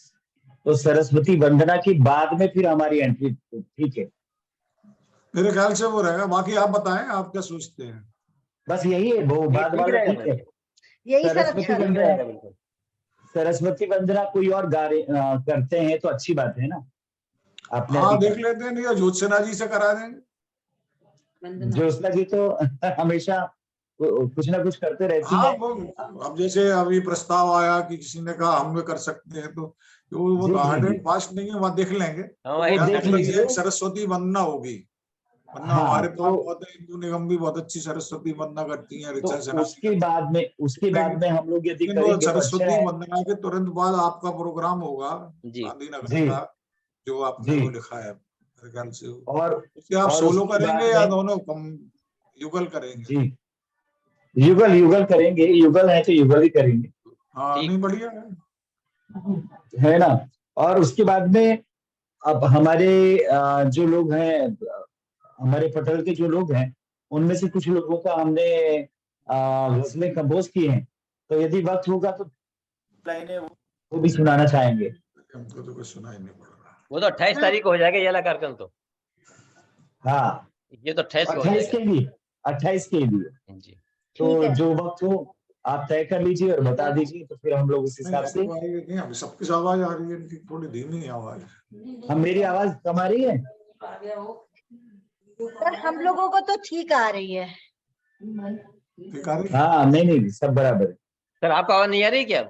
तो सरस्वती वंदना की बाद में फिर हमारी एंट्री, ठीक है? मेरे ख्याल से वो रहेगा, बाकी आप बताएं आप क्या सोचते हैं। बस यही है, वो बाद ठीक वाला रहेगा ठीक है। यही सर सरस्वती अच्छा ठीक वंदना, रहेगा बिल्कुल। सरस्वती वंदना कोई और करते हैं तो अच्छी बात है ना। आपने हाँ अभी देख लेते हैं, नहीं तो ज्योत्सना जी से करा देंगे। ज्योत्सना जी तो हमेशा कुछ ना कुछ करते रहती हाँ है। वो अब जैसे अभी प्रस्ताव आया कि किसी ने कहा हम भी कर सकते हैं, तो वो जी, तो हार्ड जी, एंड फास्ट नहीं है, वहाँ देख लेंगे। हाँ, वही वो देख मतलब ये लीजिए। एक सरस्वती वंदना होगी, वरना हाँ, हमारे पास तो बहुत हिंदू निगम भी बहुत अच्छी सरस्वती वंदना करती हैं, ऋचा सिन्हा जी उसके बाद में हम लोग यदि लेकिन वो करेंगे तो अच्छा सरस्वती है। वंदना के तुरंत बाद आपका प्रोग्राम होगा जी गांधीनगर जी, का, जो आपने जी। वो लिखा है मेरे ख्याल से। और उसके आप और सोलो उसके करेंगे बाद या में दोनों युगल करेंगे? जी, युगल करेंगे, युगल है तो युगल ही करेंगे, हाँ ठीक। नहीं बढ़िया है ना। और उसके बाद में अब हमारे जो लोग हैं, हमारे पटल के जो लोग हैं, उनमें से कुछ लोगों का हमने गजलें कंपोज किए हैं, तो यदि वक्त होगा तो लाइनें वो भी सुनाना चाहेंगे। हमको तो कुछ सुनाई नहीं पड़ रहा। वो तो 28 तारीख को हो जाएगा ये वाला कार्यक्रम, तो हाँ, ये तो 28 को हो 28 के जाएगा। लिए, 28 के लिए। जी तो ठीक है। जो वक्त हो आप तय कर लीजिए और बता दीजिए, तो फिर हम लोग उस हिसाब से। नहीं अभी सबकी आवाज आ रही है, इनकी थोड़ी धीमी आवाज। हम, मेरी आवाज कम आ रही है? सर हम लोगों को तो ठीक आ रही है। ठीक आ रही? हाँ, नहीं सब बराबर है। सर, आपको आवाज नहीं आ रही क्या?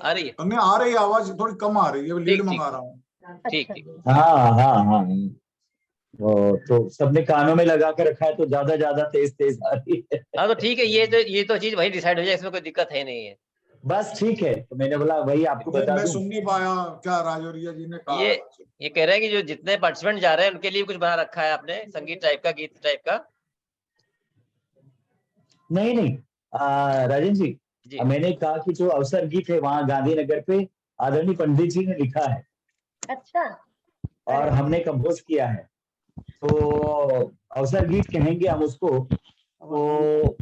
आ रही है? नहीं आ रही, आवाज थोड़ी कम आ रही है, लीड ठीक, मंगा रहा हूँ। ठीक अच्छा। ठीक। हाँ। तो सबने कानों में लगा के रखा है, तो ज्यादा तेज आ रही है। हाँ तो ठीक है, ये तो चीज वही डिसाइड हो जाए, इसमें कोई दिक्कत है नहीं है। बस ठीक है, तो मैंने बोला वही आपको बता मैं दूं। सुन नहीं पाया क्या राजौरिया जी ने कहा। ये कह रहे हैं कि जो जितने पार्टिसिपेंट जा रहे हैं उनके लिए कुछ बना रखा है आपने, संगीत टाइप का, गीत टाइप का? नहीं राजन जी, जी। मैंने कहा कि जो अवसर गीत है वहाँ गांधीनगर पे आदरणीय पंडित जी ने लिखा है अच्छा। और हमने कंपोज किया है, तो अवसर गीत कहेंगे हम उसको। तो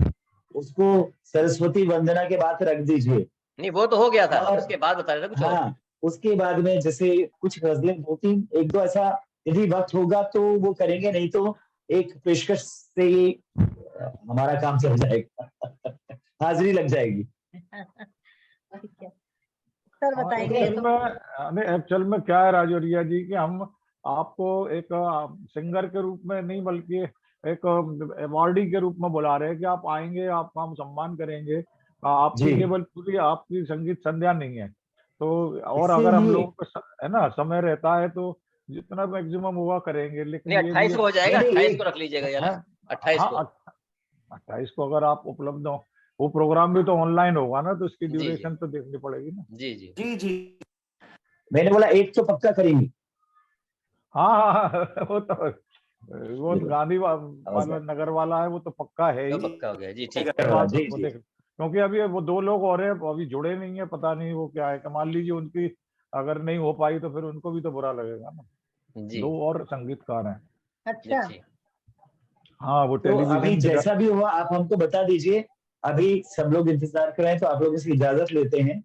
उसको सरस्वती वंदना के बाद रख दीजिए। नहीं वो तो हो गया था, और उसके बाद बता रहे थे कुछ और। हाँ, उसके बाद में जैसे कुछ गजलें, 2-3 एक दो ऐसा यदि वक्त होगा तो वो करेंगे, नहीं तो एक पेशकश से ही हमारा काम चल जाएगा। हाजिरी लग जाएगी। ठीक है सर, बताएंगे तो। एक्चुअल में क्या है राजौरिया जी कि हम आपको एक सिंगर के रूप में नहीं बल्कि एक अवार्डी के रूप में बुला रहे हैं कि आप आएंगे, आपका हम सम्मान करेंगे। आपकी जी। केवल पूरी आपकी संगीत संध्या नहीं है, तो और अगर हम लोगों को है ना समय रहता है तो जितना मैक्सिमम हुआ करेंगे, लेकिन नहीं ये 28 भी को हो जाएगा, नहीं, 28 को रख लीजिएगा यार, 28 को। हाँ 28 को अगर आप उपलब्ध हो, वो प्रोग्राम भी तो ऑनलाइन होगा ना, तो उसकी जी, जी। ड्यूरेशन तो देखनी पड़ेगी ना। जी जी जी जी, मैंने बोला 1 तो पक्का करेंगे। हाँ हाँ वो तो गांधी वाला नगर वाला है, वो तो पक्का है तो ही। पक्का हो गया जी, ठीक उसके बाद जी वो जी, देख, क्योंकि अभी वो 2 लोग और हैं, अभी जुड़े नहीं है, पता नहीं वो क्या है। तो मान लीजिए उनकी अगर नहीं हो पाई तो फिर उनको भी तो बुरा लगेगा ना। जी 2 और संगीतकार हैं। जी, अच्छा, ठीक। हाँ वो तो अभी टेलीविजन की जैसा भी हुआ आप हमको बता दीजिए। अभी सब लोग इंतजार कर रहे हैं, तो आप लोगों से इजाजत लेते हैं।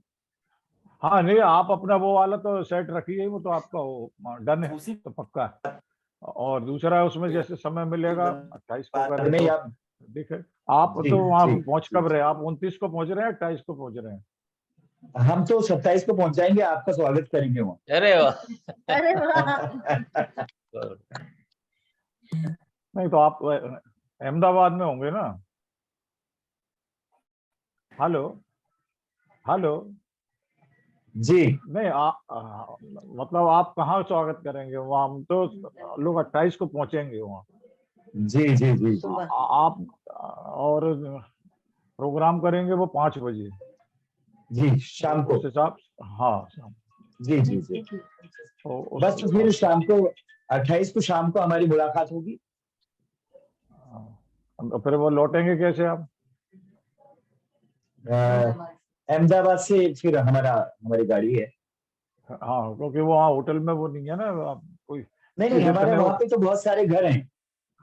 हाँ नहीं, आप अपना वो वाला तो सेट रखिए, वो तो आपका वो डन है, तो पक्का है। और दूसरा उसमें जैसे समय मिलेगा 28 को बाद करें में तो आप देखें। आप जी तो वहाँ जी पहुंच कब रहे? आप 29 को पहुंच रहे हैं, 28 को पहुंच रहे हैं? हम तो 27 को पहुंच जाएंगे, आपका स्वागत करेंगे वहाँ। अरे वाह अरे वाह, नहीं तो आप अहमदाबाद में होंगे ना? Hello hello. जी नहीं मतलब आप कहाँ स्वागत करेंगे वहाँ? हम तो लोग 28 को पहुंचेंगे वहाँ। जी जी जी, सुबह आप और प्रोग्राम करेंगे वो 5 बजे जी शाम को। उस हिसाब। हाँ शाम। जी जी जी, तो उस बस तो फिर शाम को 28 को शाम को हमारी मुलाकात होगी। तो फिर वो लौटेंगे कैसे आप? अहमदाबाद से फिर हमारी गाड़ी है। हाँ क्योंकि वो वहाँ होटल में वो नहीं है ना, आप कोई नहीं नहीं, हमारे जितने वहाँ पे तो बहुत सारे घर हैं।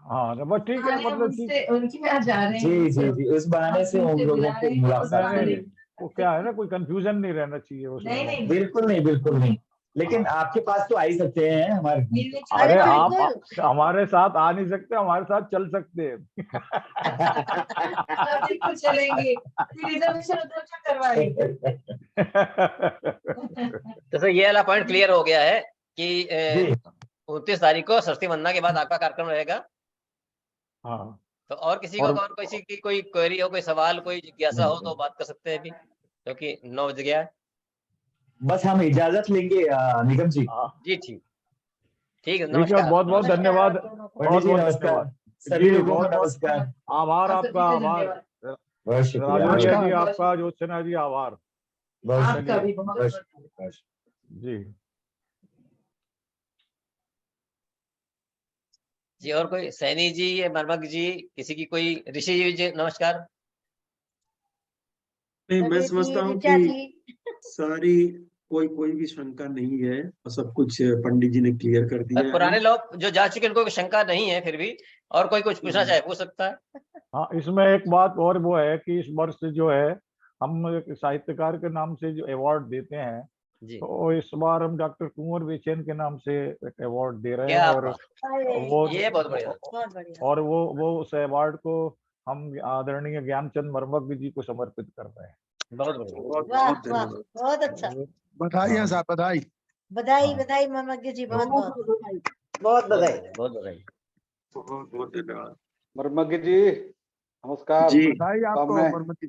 हाँ तो बस ठीक है, मतलब ठीक। उनके यहाँ जा रहे हैं। जी जी जी, उस बहाने से उन लोगों को मुलाकात नहीं करेंगे। वो क्या है ना, कोई कंफ्यूजन नहीं रहना चाहिए उसमें। नहीं, बिल्कुल नहीं, बिल्कुल नहीं। लेकिन आपके पास तो आ ही सकते हैं हमारे। अरे अरे आप बिल्कुल, हमारे साथ आ नहीं सकते, हमारे साथ चल सकते हैं। बिल्कुल चलेंगे, रिजर्वेशन उधर से करवाएंगे। तो सर ये वाला पॉइंट क्लियर हो गया है कि जी 29 तारीख को सरस्वती वंदना के बाद आपका कार्यक्रम रहेगा। हाँ तो और किसी को और और किसी की कोई क्वेरी हो, कोई सवाल, कोई जिज्ञासा हो तो बात कर सकते हैं अभी, क्योंकि 9 बज गया है। बस हम इजाजत लेंगे निगम जी। जी ठीक, ठीक है, ठीक है, नमस्कार। बहुत बहुत नमस्कार धन्यवाद, आप दोनों को। बहुत पंडित जी बहुत नमस्कार, धन्यवाद सभी जी, लोगों को बहुत बहुत नमस्कार। आभार आप आपका, सभी को आभार धन्यवाद। बहुत शुक्रिया, राजौरिया बहुत जी बहुत आपका, ज्योत्सना जी आभार बहुत आपका भी शुक्रिया, बहुत बहुत बहुत शुक्रिया। जी। जी और कोई सैनी जी या मर्मक जी, किसी की कोई ऋषि जी नमस्कार। नहीं, मैं रवि समझता जी, हूँ ऋचा कि जी, सारी कोई भी शंका नहीं है और सब कुछ पंडित जी ने क्लियर कर दिया है। पुराने लोग जो जा चुके उनको कोई शंका नहीं है, फिर भी और कोई कुछ पूछना चाहे पूछ सकता है। हाँ इसमें एक बात और वो है कि इस वर्ष जो है हम एक साहित्यकार के नाम से जो अवार्ड देते हैं, जी तो इस बार हम डॉक्टर कुंवर बेचैन के नाम से एक अवार्ड दे रहे हैं। क्या और अरे वो ये बहुत बढ़िया। बहुत बढ़िया, और वो उस अवार्ड को हम आदरणीय ज्ञानचंद मर्मक जी को समर्पित कर रहे हैं। बहुत बढ़िया। बहुत वाह बहुत वाह, धन्यवाद। बहुत अच्छा, बधाई है साहब, बधाई। बधाई हाँ। बधाई मर्मज्ञ जी, बहुत बहुत बहुत बधाई। बहुत बधाई। बहुत बहुत धन्यवाद मर्मज्ञ जी नमस्कार। जी। बधाई आपको शुभकामनाएं, मर्मत जी।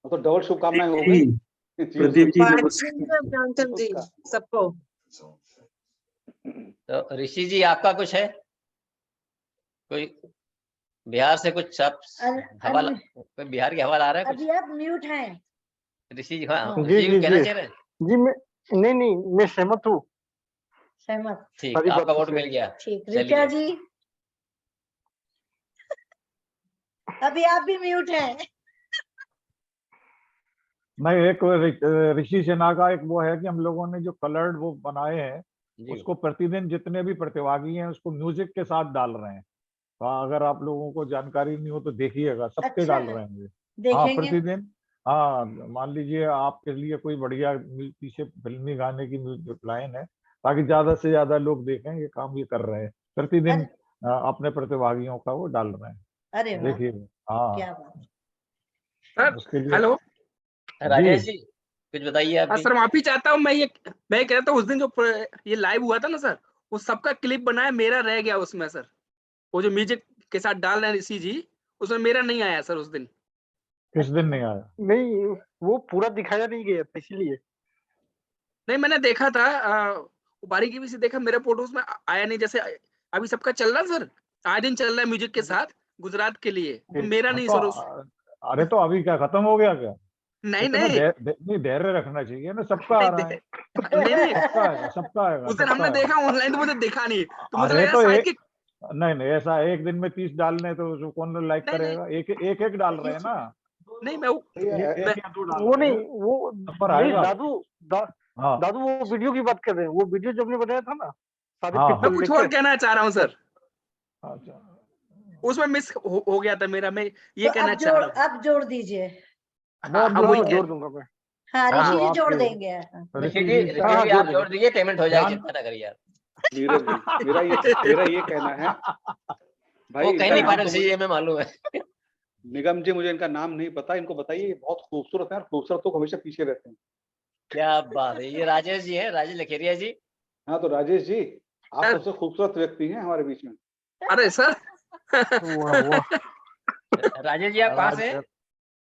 तो डबल शुभकामनाएं हो गई। प्रदीप जी नमस्कार। ज्ञानचंद जी सबको। तो ऋषि जी आपका कुछ है, कोई बिहार से कुछ आप हवाला, कोई बिहार की हवाला आ रहा है अभी कुछ? आप म्यूट हैं। ऋषि जी, हाँ हाँ। ऋषि जी जी, कहना जी। चाह रहे हैं? जी नहीं मैं सहमत हूँ। सहमत, ठीक, सारी आपका बातों वोट से। मिल गया। ठीक। चलिए। ऋचा जी अभी आप भी म्यूट हैं। नहीं, एक ऋषि सिन्हा का एक वो है कि हम लोगों ने जो कलर्ड वो बनाए हैं, जी उसको प्रतिदिन जितने भी प्रतिभागी हैं उसको म्यूजिक के साथ डाल रहे हैं। तो अगर आप लोगों को जानकारी नहीं हो तो देखिएगा, सबके अच्छा डाल है, रहे हैं ये। हाँ देखेंगे। प्रतिदिन। हाँ मान लीजिए आपके लिए कोई बढ़िया पीछे फिल्मी गाने की म्यूजिक लाइन है, ताकि ज्यादा से ज्यादा लोग देखें ये काम ये कर रहे हैं प्रतिदिन। अपने प्रतिभागियों का वो डाल रहे हैं, अरे वाह, देखिएगा। हाँ क्या बात। सर उसके लिए। हेलो राजेश जी कुछ बताइए आप भी। सर, माफी चाहता हूँ। मैं कह रहा था उस दिन जो ये लाइव हुआ था ना सर, वो सबका क्लिप बनाया, मेरा रह गया उसमें सर। वो जो म्यूजिक के साथ डाल रहे हैं ऋषि जी, उसमें मेरा नहीं आया सर उस दिन। किस दिन नहीं आया? नहीं वो पूरा दिखाया नहीं गया था इसलिए। नहीं, मैंने देखा था, बारीकी भी से देखा, मेरे फोटोज में आया नहीं। जैसे अभी सबका चल रहा है सर, आए दिन चल रहा है म्यूजिक के साथ, गुजरात के लिए, तो मेरा नहीं तो सर। अरे तो अभी क्या खत्म हो गया क्या? नहीं इतना नहीं नहीं, धैर्य रखना चाहिए ना, सबका आ रहा है, नहीं नहीं सबका आएगा, सबका आएगा, उस दिन सबका हमने आएगा। देखा ऑनलाइन, तो मुझे दिखा नहीं, तो मुझे अरे लगा तो शायद कि नहीं ऐसा एक दिन में 30 डालने तो उसको कौन लाइक नहीं करेगा? एक डाल रहे हैं ना, नहीं मैं एक या दो डाल वो रहे नहीं, हैं, वो नंबर नहीं आएगा। हाँ दादू वो वीडियो की बात कर रहे हैं, वो वीडियो जो हमने बनाया था ना शादी हाँ, पिक्चर मैं कुछ लेके। और कहना चाह रहा हूँ सर, अच्छा उसमें मिस हो गया था मेरा, मैं ये तो कहना चाह रहा हूँ। अब जोड़ दीजिए। हाँ, वही जोड़ दूंगा मैं। हाँ ऋषि जी आपके- जोड़ देंगे। ऋषि जी आप जोड़ दीजिए, पेमेंट हो जाएगी, चिंता ना करिए आप। नीरज जी, मेरा ये कहना है भाई, वो कहीं इनका नहीं नाम पाया तो ऋषि जी, हमें मालूम है। निगम जी, मुझे इनका नाम नहीं पता, इनको बताइए। बहुत खूबसूरत है, और खूबसूरत तो हमेशा पीछे रहते हैं। क्या बात है, ये राजेश जी हैं, राजेश लखेरिया जी। हाँ तो राजेश जी, आप सबसे खूबसूरत व्यक्ति हैं हमारे बीच में। अरे सर राजेश जी आप कहाँ से हैं?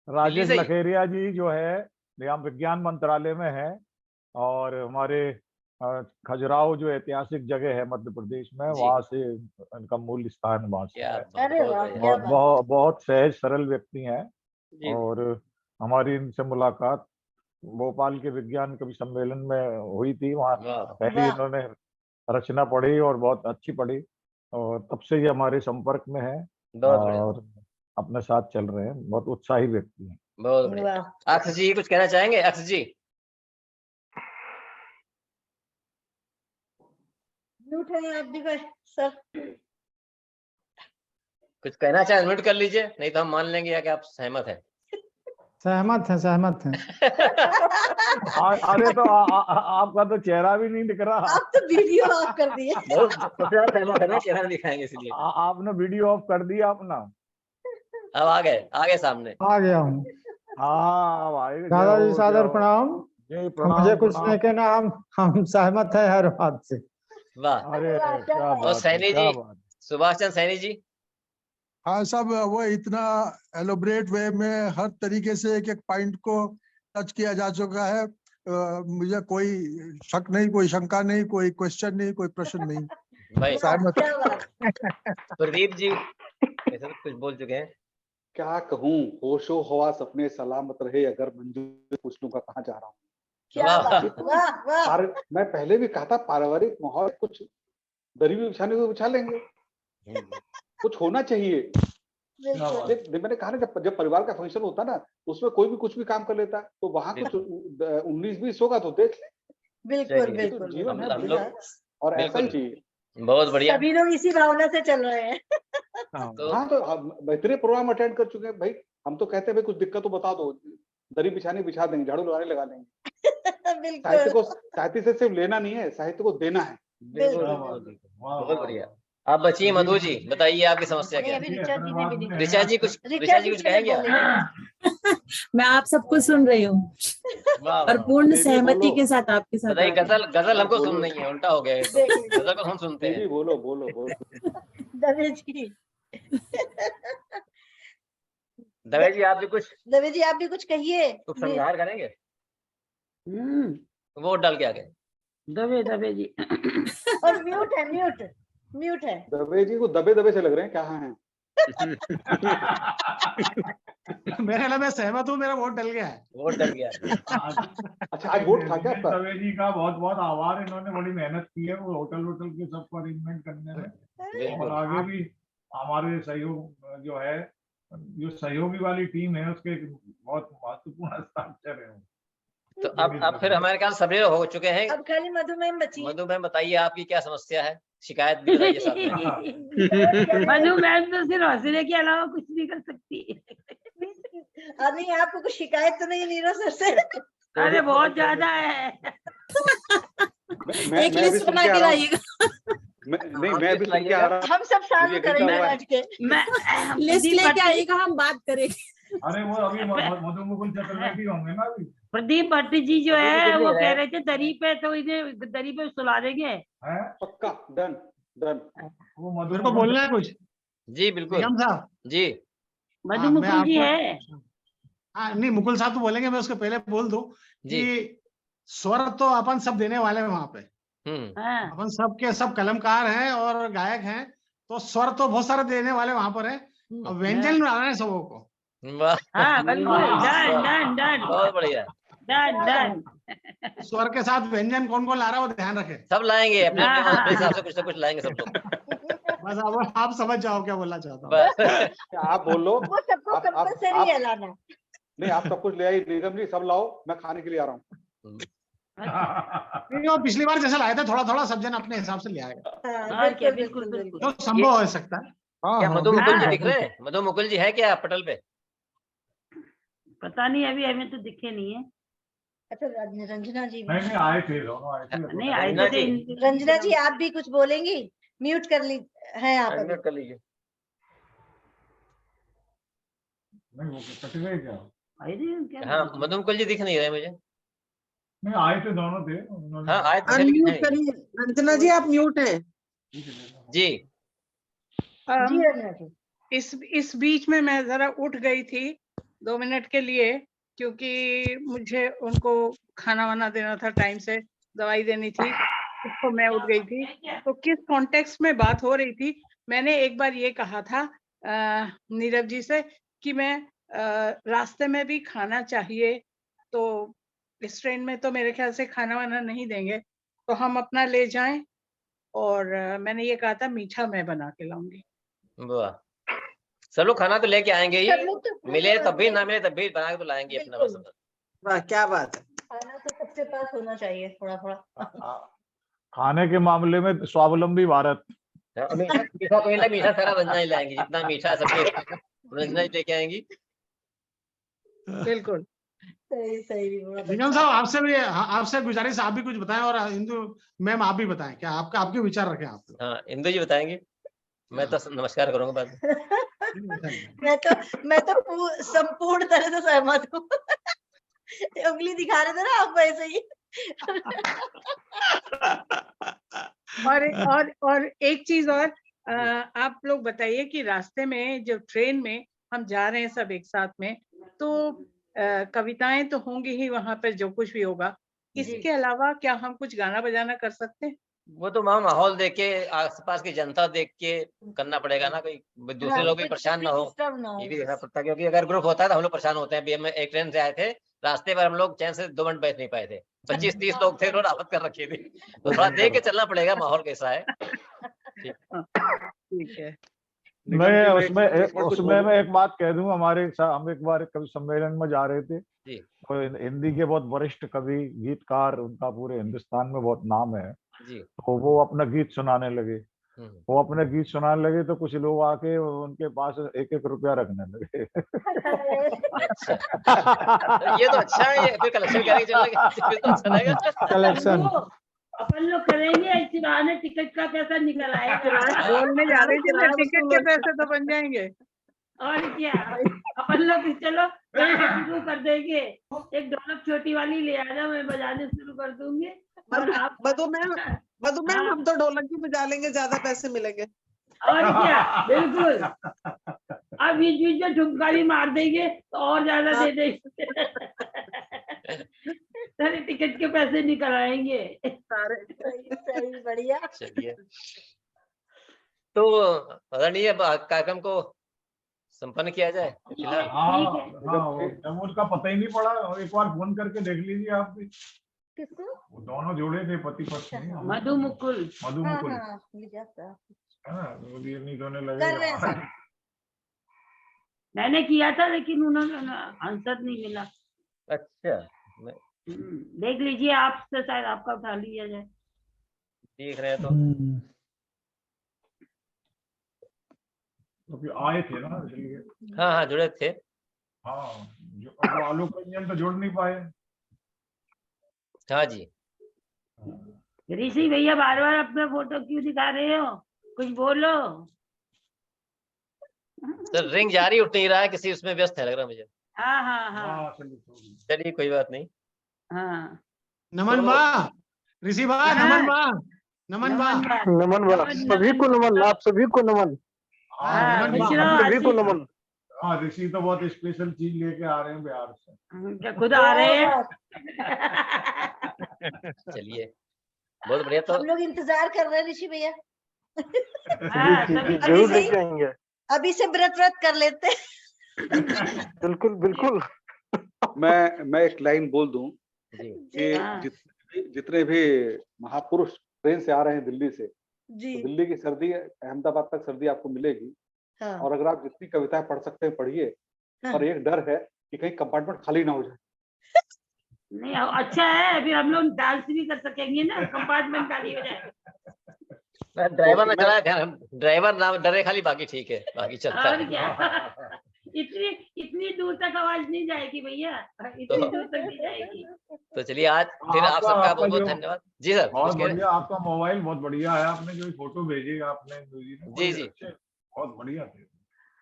राजेश से ही? लखेरिया जी जो है यहाँ विज्ञान मंत्रालय में है, और हमारे खजुराहो जो ऐतिहासिक जगह है मध्य प्रदेश में, वहां से इनका मूल स्थान वहां से है। अरे वाह, क्या बात। बहुत सहज सरल व्यक्ति हैं, जी। और हमारी इनसे मुलाकात भोपाल के विज्ञान कवि सम्मेलन में हुई थी। वहाँ पहले इन्होंने रचना पढ़ी और बहुत अच्छी पढ़ी, और तब से ये हमारे संपर्क में है और अपने साथ चल रहे हैं। बहुत उत्साही व्यक्ति हैं। बहुत बढ़िया। अक्ष जी कुछ कहना चाहेंगे? अक्ष जी म्यूट है आप भी सर। कुछ कहना चाहें, म्यूट कर लीजिए, नहीं तो हम मान लेंगे या कि आप सहमत हैं। सहमत है। अरे तो आपका तो चेहरा भी नहीं दिख रहा। आप तो वीडियो ऑफ कर दिए। सहमत है ना, चेहरा नहीं दिखाएंगे इसलिए। आपने वीडियो ऑफ कर दिया अपना। अब आ गए सामने। आ गया हूँ। हाँ भाई, दादाजी सादर प्रणाम। मुझे कुछ नहीं कहना, हम सहमत है हर बात से। वाह, अरे क्या और बात, सैनी जी, सुभाष चंद्र सैनी जी। हाँ साहब, वो इतना एलोबरेट वे में हर तरीके से एक एक पॉइंट को टच किया जा चुका है। मुझे कोई शक नहीं, कोई शंका नहीं, कोई क्वेश्चन नहीं, कोई प्रश्न नहीं। भाई सहमत। प्रदीप जी ऐसे तो कुछ बोल चुके हैं। क्या कहूँ, होशो हवास अपने सलामत रहे, अगर मंजूर पूछ लूं का कहाँ जा रहा हूँ। मैं पहले भी कहा था, पारिवारिक माहौल कुछ दरी भी बिछाने को बिछा लेंगे, कुछ होना चाहिए। मैंने कहा ना, जब परिवार का फंक्शन होता ना, उसमें कोई भी कुछ भी काम कर लेता, तो वहां कुछ 19-20 होगा तो देख ले। बिल्कुल जीवन है, और ऐसा ही चाहिए। बहुत बढ़िया। सभी लोग इसी भावना से चल रहे हैं। हाँ तो बेहतरीन प्रोग्राम अटेंड कर चुके हैं भाई। हम तो कहते हैं भाई कुछ दिक्कत तो बता दो, दरी बिछाने बिछा देंगे, झाड़ू लगाने लगा देंगे। साहित्य से सिर्फ लेना नहीं है, साहित्य को देना है। बहुत बढ़िया। आप बचिए, मधु जी बताइए आपकी समस्या क्या है? ऋचा जी कुछ कहेंगे? मैं आप सबको सुन रही हूँ और पूर्ण सहमति के साथ आपके साथ। बताइए, गजल हमको सुन नहीं है, उल्टा हो गया है। गजल को हम सुनते हैं। बोलो। दवे जी आप भी कुछ कहिए। उपसंहार करेंगे। वोट डाल के आ गए। दबे जी और म्यूट है। दबे जी को दबे से लग रहे हैं, क्या हैं? मेरे लिए मैं सहमत हूँ, मेरा वोट डल गया है। अच्छा, आज वोट था क्या आपका? दवे जी का बहुत बहुत आभार, इन्होंने बड़ी मेहनत की है वो होटल के सबको अरेंजमेंट करने में, और आगे भी हमारे सहयोग जो है, जो सहयोगी वाली टीम है, उसके बहुत महत्वपूर्ण हस्ताक्षर है। तो अब फिर हमारे ख्याल सभी हो चुके हैं। अब खाली मधुमेह बची। मधुमेह बताइए आपकी क्या समस्या है, शिकायत भी बताइए साथ में। मधुमेह तो सिर्फ हंसने के अलावा कुछ नहीं कर सकती। नहीं, आपको कुछ शिकायत तो नहीं नीरज सर से? अरे बहुत ज्यादा है। एक लिस्ट बना के लाइएगा। मैं अभी सुन के आ रहा हूँ। हम सब शामिल करेंगे बैठ के। लिस्ट लेके आइएगा, हम बात करेंगे। अरे वो अभी मधु मुकुल चतुर्वेदी होंगे ना अभी। प्रदीप भट्ट जी जो है वो कह रहे थे दरी पे, तो इन्हें दरी पे सुला देंगे। पक्का, डन। वो मधु मेरे को बोलना है कुछ? जी बिल्कुल साहब जी। मधु मुकुल जी है। हाँ नहीं, मुकुल साहब तो बोलेंगे, मैं उसके पहले बोल दूं कि स्वर तो अपन सब देने वाले हैं वहां पे। अपन सब के सब कलमकार हैं और गायक हैं, तो स्वर तो बहुत सारे देने वाले वहां पर हैं। अब व्यंजन बनाना है सबों को। वाह, हाँ बिल्कुल, डन डन डन बहुत बढ़िया। Done done. स्वर के साथ व्यंजन कौन कौन ला रहा है वो ध्यान रखे। सब लाएंगे अपने हाँ, अपने हाँ, हिसाब से, कुछ ना कुछ लाएंगे सब लोग। बस अब आप समझ जाओ क्या बोलना चाहता हूँ। बस। आप बोल लो। वो सबको कंपलसरी है लाना। नहीं, आप सब कुछ ले आई निगम जी, सब लाओ, मैं खाने के लिए आ रहा हूँ। नहीं, वो पिछली बार जैसे लाए थे, थोड़ा थोड़ा सब जन अपने हिसाब से ले आएगा और क्या, बिल्कुल बिल्कुल। तो संभव हो सकता है। क्या मधु मुकुल जी दिख रहे हैं? मधु मुकुल जी है क्या पटल पे? पता नहीं, अभी हमें तो दिखे नहीं है। अच्छा रंजना जी भी नहीं आए थे, दोनों आए थे। नहीं आए रंजना थे। जी। रंजना जी आप भी कुछ बोलेंगी? म्यूट कर ली है आप अभी। कर लीजिए। नहीं वो कट गए क्या? आए थे क्या? हाँ, मधु मुकुल जी दिख नहीं रहे मुझे। नहीं आए थे, दोनों थे। उन्होंने हाँ आए थे अनम्यूट लेकिन करिए, रंजना जी आप म्यूट हैं। जी। जी रंजना जी। इस बीच में मैं जरा उठ गई थी 2 मिनट के लिए, क्योंकि मुझे उनको खाना वाना देना था, टाइम से दवाई देनी थी, तो मैं उठ गई थी। तो किस कॉन्टेक्स्ट में बात हो रही थी? मैंने एक बार ये कहा था नीरव जी से कि मैं रास्ते में भी खाना चाहिए, तो इस ट्रेन में तो मेरे ख्याल से खाना वाना नहीं देंगे, तो हम अपना ले जाएं। और मैंने ये कहा था मीठा मैं बना के लाऊंगी। वाह, सब लोग खाना तो लेके आएंगे ही, सब लोग तो मिले तब भी ना मिले तब भी बना के तो लाएंगे अपना। बस वाह क्या बात है। खाना तो सबके पास होना चाहिए थोड़ा थोड़ा। खाने के मामले में स्वावलंबी भारत। मीठा कोई ना, मीठा सारा रंजना ही लाएंगी, जितना मीठा सबके रंजना ही लेके आएंगी। बिल्कुल सही सही। निगम साहब आपसे भी, आपसे गुजारिश, आप भी कुछ बताएं, और इंदु मैम आप भी बताएं, क्या आपके विचार रखें आप। हाँ, इंदु जी बताएंगे, मैं तो नमस्कार करूंगा बाद में। मैं तो संपूर्ण तरह से सहमत हूँ। उंगली दिखा रहे थे ना आप वैसे ही। और एक चीज और, आप लोग बताइए कि रास्ते में जब ट्रेन में हम जा रहे हैं सब एक साथ में, तो कविताएं तो होंगी ही वहां पर, जो कुछ भी होगा, इसके अलावा क्या हम कुछ गाना बजाना कर सकते हैं? वो तो वहाँ माहौल देख के, आसपास की जनता देख के करना पड़ेगा ना, कोई दूसरे लोग भी परेशान ना हो, ये भी देखना पड़ता है। क्योंकि अगर ग्रुप होता है तो हम लोग परेशान होते हैं। अभी हम एक ट्रेन से आए थे, रास्ते पर हम लोग चैन से 2 मिनट बैठ नहीं पाए थे, 25-30 लोग थे, उन्होंने आफत कर रखी थी। तो थोड़ा देख के चलना पड़ेगा माहौल कैसा है। ठीक है। मैं उसमें मैं एक बात कह दूं, हमारे साथ हम एक बार कवि सम्मेलन में जा रहे थे, तो हिंदी के बहुत वरिष्ठ कवि गीतकार, उनका पूरे हिंदुस्तान में बहुत नाम है, तो वो अपना गीत सुनाने लगे। वो अपने गीत सुनाने लगे तो कुछ लोग आके उनके पास 1-1 रुपया रखने लगे। ये तो अच्छा है, ये फिर कलेक्शन करके चलेगा, फिर तो अच्छा रहेगा। कलेक्शन अपन लोग करेंगे, इसी बहाने टिकट का पैसा निकल आएगा। बोलने जा रही थी, टिकट के पैसे तो बन जाएंगे। और क्या, अपन लोग चलो शुरू कर देंगे, एक ढोलक छोटी वाली ले आ जाओ, मैं बजाने शुरू कर दूंगी। मधु मैम हम तो ढोलक भी बजा लेंगे, ज्यादा पैसे मिलेंगे। और क्या, बिल्कुल। अब बीच बीच में ठुमका भी मार देंगे तो और ज्यादा दे देंगे। सारे टिकट के पैसे निकल आएंगे सारे। सही बढ़िया। चलिए, तो पता नहीं है कार्यक्रम को संपन्न किया जाए फिलहाल। हाँ, उनका पता ही नहीं पड़ा, एक बार फोन करके देख लीजिए आप भी। किसको? वो दोनों जोड़े थे, पति पत्नी। मधु मुकुल। ये नहीं दोने लगे। मैंने किया था लेकिन उन्होंने आंसर नहीं मिला। अच्छा, देख लीजिए, आपसे शायद आपका उठा लिया जाए। देख रहे हैं तो आए थे ना, इसलिए। हाँ जुड़े थे। हाँ, जो आलोक रंजन तो जोड़ नहीं पाए। हाँ जी। ऋषि भैया बार बार अपना फोटो क्यों दिखा रहे हो, कुछ बोलो। सर रिंग जारी उठ नहीं रहा है, किसी उसमें व्यस्त है लग रहा मुझे। हाँ। चलिए कोई बात नहीं। हाँ, नमन बा, ऋषि बा, नमन बा, नमन बा, नमन बा, सभी को नमन, आप सभी को नमन, सभी को नमन। हाँ, ऋषि तो बहुत स्पेशल चीज लेके आ रहे हैं बिहार से। क्या खुद आ रहे हैं? चलिए, बहुत बढ़िया। तो हम लोग इंतजार कर रहे हैं ऋषि भैया। जरूर लेके आएंगे। अभी से व्रत कर लेते। बिल्कुल बिल्कुल। मैं एक लाइन बोल दूं कि जितने भी महापुरुष ट्रेन से आ रहे हैं दिल्ली से, जी। तो दिल्ली की सर्दी अहमदाबाद तक सर्दी आपको मिलेगी। हाँ। और अगर आप जितनी कविताएं पढ़ सकते हैं पढ़िए। हाँ। पर एक डर है कि कहीं कंपार्टमेंट खाली ना हो जाए। नहीं अच्छा है, अभी हम लोग डांस भी कर सकेंगे ना, कंपार्टमेंट खाली हो जाए। ड्राइवर ना चलाए, ड्राइवर ना डरे खाली, बाकी ठीक है, बाकी चलता और है। क्या इतनी दूर तक आवाज नहीं जाएगी भैया, इतनी दूर तक नहीं जाएगी। तो चलिए आज फिर आप सबका बहुत बहुत धन्यवाद। जी सर। बहुत बढ़िया, आपका मोबाइल बहुत बढ़िया है, आपने जो फोटो भेजी आपने जी बहुत बढ़िया थे।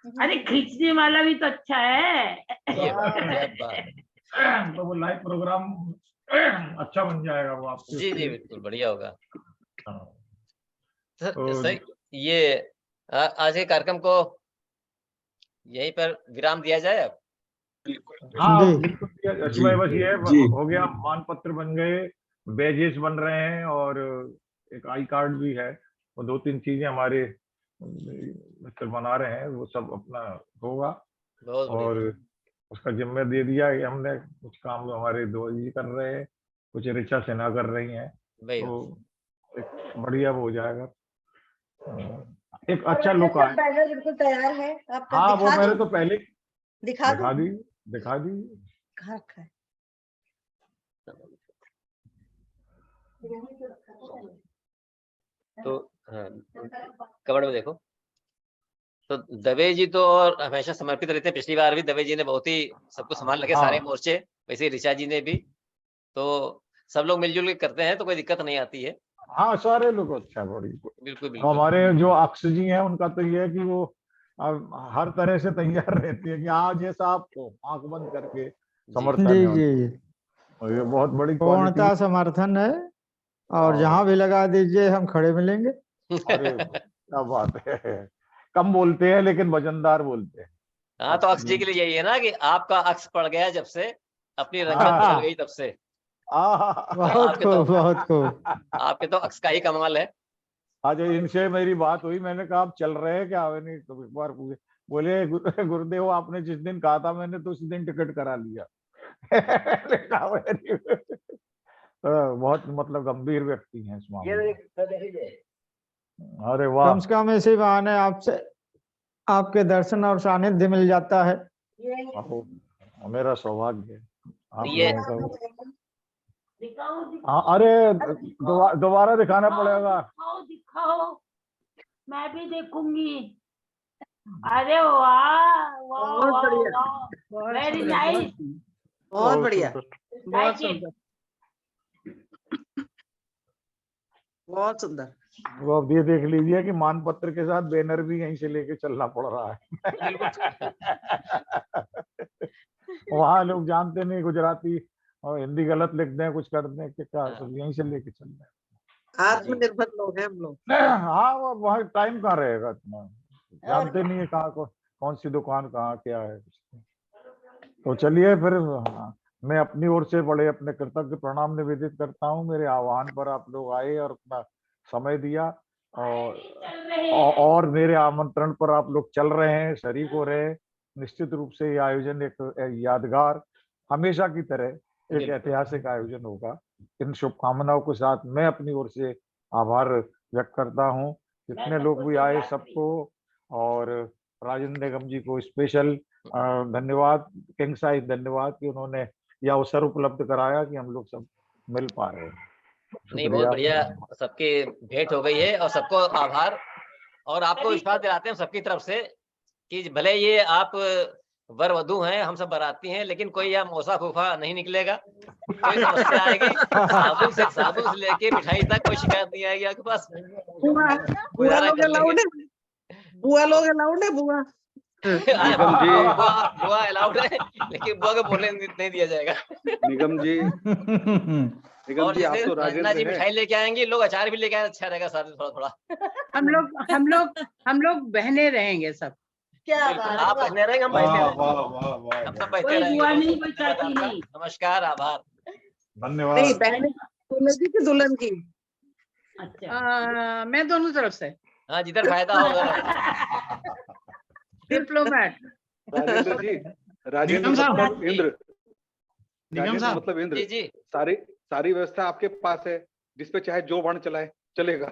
अरे खींचने वाला भी तो अच्छा है। तो वो लाइव प्रोग्राम अच्छा बन जाएगा वो आपके। जी बिल्कुल बढ़िया होगा। सर ये आज के कार्यक्रम को यहीं पर विराम दिया जाए अब। हाँ बिल्कुल, इसमें बस ये हो गया, मान पत्र बन गए, बैजेस बन रहे हैं और एक आई कार्ड भी है, वो 2-3 चीजें हमारे मित्र बना रहे हैं, वो सब अपना होगा। और उसका जिम्मे दे दिया है हमने, कुछ काम हमारे दो जी कर रहे हैं, कुछ ऋचा सिन्हा कर रही हैं, तो एक बढ़िया वो हो जाएगा, एक अच्छा लुक आए। बैनर बिल्कुल तैयार है आपका। हाँ वो मैंने तो पहले दिखा दी। कहाँ रखा है? तो कवर में देखो, तो दवे जी तो और हमेशा समर्पित रहते हैं। पिछली बार भी दवे जी ने बहुत ही सबको संभाल रखे, सारे मोर्चे, वैसे ऋचा जी ने भी, तो सब लोग मिलजुल के करते हैं तो कोई दिक्कत नहीं आती है। हाँ सारे लोग अच्छा बड़ी बिल्कुल। हमारे जो अक्ष जी हैं उनका तो ये है कि वो हर तरह से तैयार रहती है कि हाँ जैसा आपको आंख बंद करके समर्थन जी है। जी और ये बहुत बड़ी पूर्णता समर्थन है, और जहां भी लगा दीजिए हम खड़े मिलेंगे। अरे क्या बात है, कम बोलते हैं लेकिन वजनदार बोलते हैं। हाँ तो अक्ष जी के लिए यही है ना कि आपका अक्ष पड़ गया जब से, अपनी रंगत चल गई तब से। बहुत खूब, बहुत खूब। आपके तो अक्ष का ही कमाल है। आज इनसे मेरी बात हुई, मैंने कहा आप चल रहे हैं क्या? नहीं तो एक बार पूछे, बोले गुरुदेव आपने जिस दिन कहा था मैंने तो उसी दिन टिकट करा लिया। तो बहुत मतलब गंभीर व्यक्ति हैं इस मामले। अरे वाह, कम से कम इसी बहाने आपसे आपके दर्शन और सानिध्य मिल जाता है। मेरा सौभाग्य है आप ये लोगों का। हाँ अरे दोबारा दिखाना पड़ेगा। दिखाओ मैं भी देखूंगी। अरे वाह बहुत बढ़िया, वेरी नाइस, बहुत बढ़िया, बहुत सुंदर, बहुत सुंदर। वो अब ये देख लीजिए कि मानपत्र के साथ बैनर भी यहीं से लेके चलना पड़ रहा है। वहाँ लोग जानते नहीं गुजराती और हिंदी गलत लिख दें, कुछ कर दें, क्या सब यहीं से लेके चल रहे हैं। आत्मनिर्भर लोग हैं हम लोग। हाँ वो वहाँ टाइम कहाँ रहेगा इतना, जानते नहीं है कहाँ को कौन सी दुकान कहाँ क्या है। तो चलिए फिर मैं अपनी ओर से बड़े अपने कृतज्ञ प्रणाम निवेदित करता हूँ, मेरे आह्वान पर आप लोग आए और अपना समय दिया, और मेरे आमंत्रण पर आप लोग चल रहे हैं, शरीक हो रहे हैं। निश्चित रूप से ये आयोजन एक यादगार, हमेशा की तरह एक ऐतिहासिक आयोजन होगा। इन शुभकामनाओं के साथ मैं अपनी ओर से आभार व्यक्त करता हूँ, जितने लोग भी आए सबको, और राजेंद्र निगम जी को स्पेशल धन्यवाद, किंग साइज धन्यवाद कि उन्होंने यह अवसर उपलब्ध कराया कि हम लोग सब मिल पा रहे हैं। नहीं बहुत बढ़िया, सबकी भेंट हो गई है और सबको आभार, और आपको विश्वास दिलाते हैं सबकी तरफ से कि भले ये आप वर वधू हैं, हम सब बाराती हैं, लेकिन कोई यहाँ मौसा फूफा नहीं निकलेगा। कोई समस्या आएगी साबुन से लेके मिठाई तक कोई शिकायत नहीं आएगी आपके पास। बुआ लोग अलाउड है, बुआ लोग अलाउड है, बुआ बुआ अलाउड है, लेकिन बुआ को बोलने नहीं दिया जाएगा। निगम जी, और जी आप तो रंजना जी मिठाई लेके आएंगे, लोग अचार भी लेके आए, अच्छा रहेगा साथ में थोड़ा थोड़ा। हम लोग बहने रहेंगे सब। क्या आप बहने रहेंगे, हम बहते रहेंगे, हम सब बहते रहेंगे। नमस्कार, आभार, धन्यवाद। नहीं बहने की दुल्हन की। अच्छा मैं दोनों तरफ से। हाँ जिधर फायदा होगा। डिप्लोमेट। राजेंद्र जी, राजेंद्र निगम साहब। मतलब इंद्र, निगम राजेंद्र साहब। मतलब इंद्र। जी जी सारी सारी व्यवस्था आपके पास है, जिसपे चाहे जो बाण चलाए चलेगा।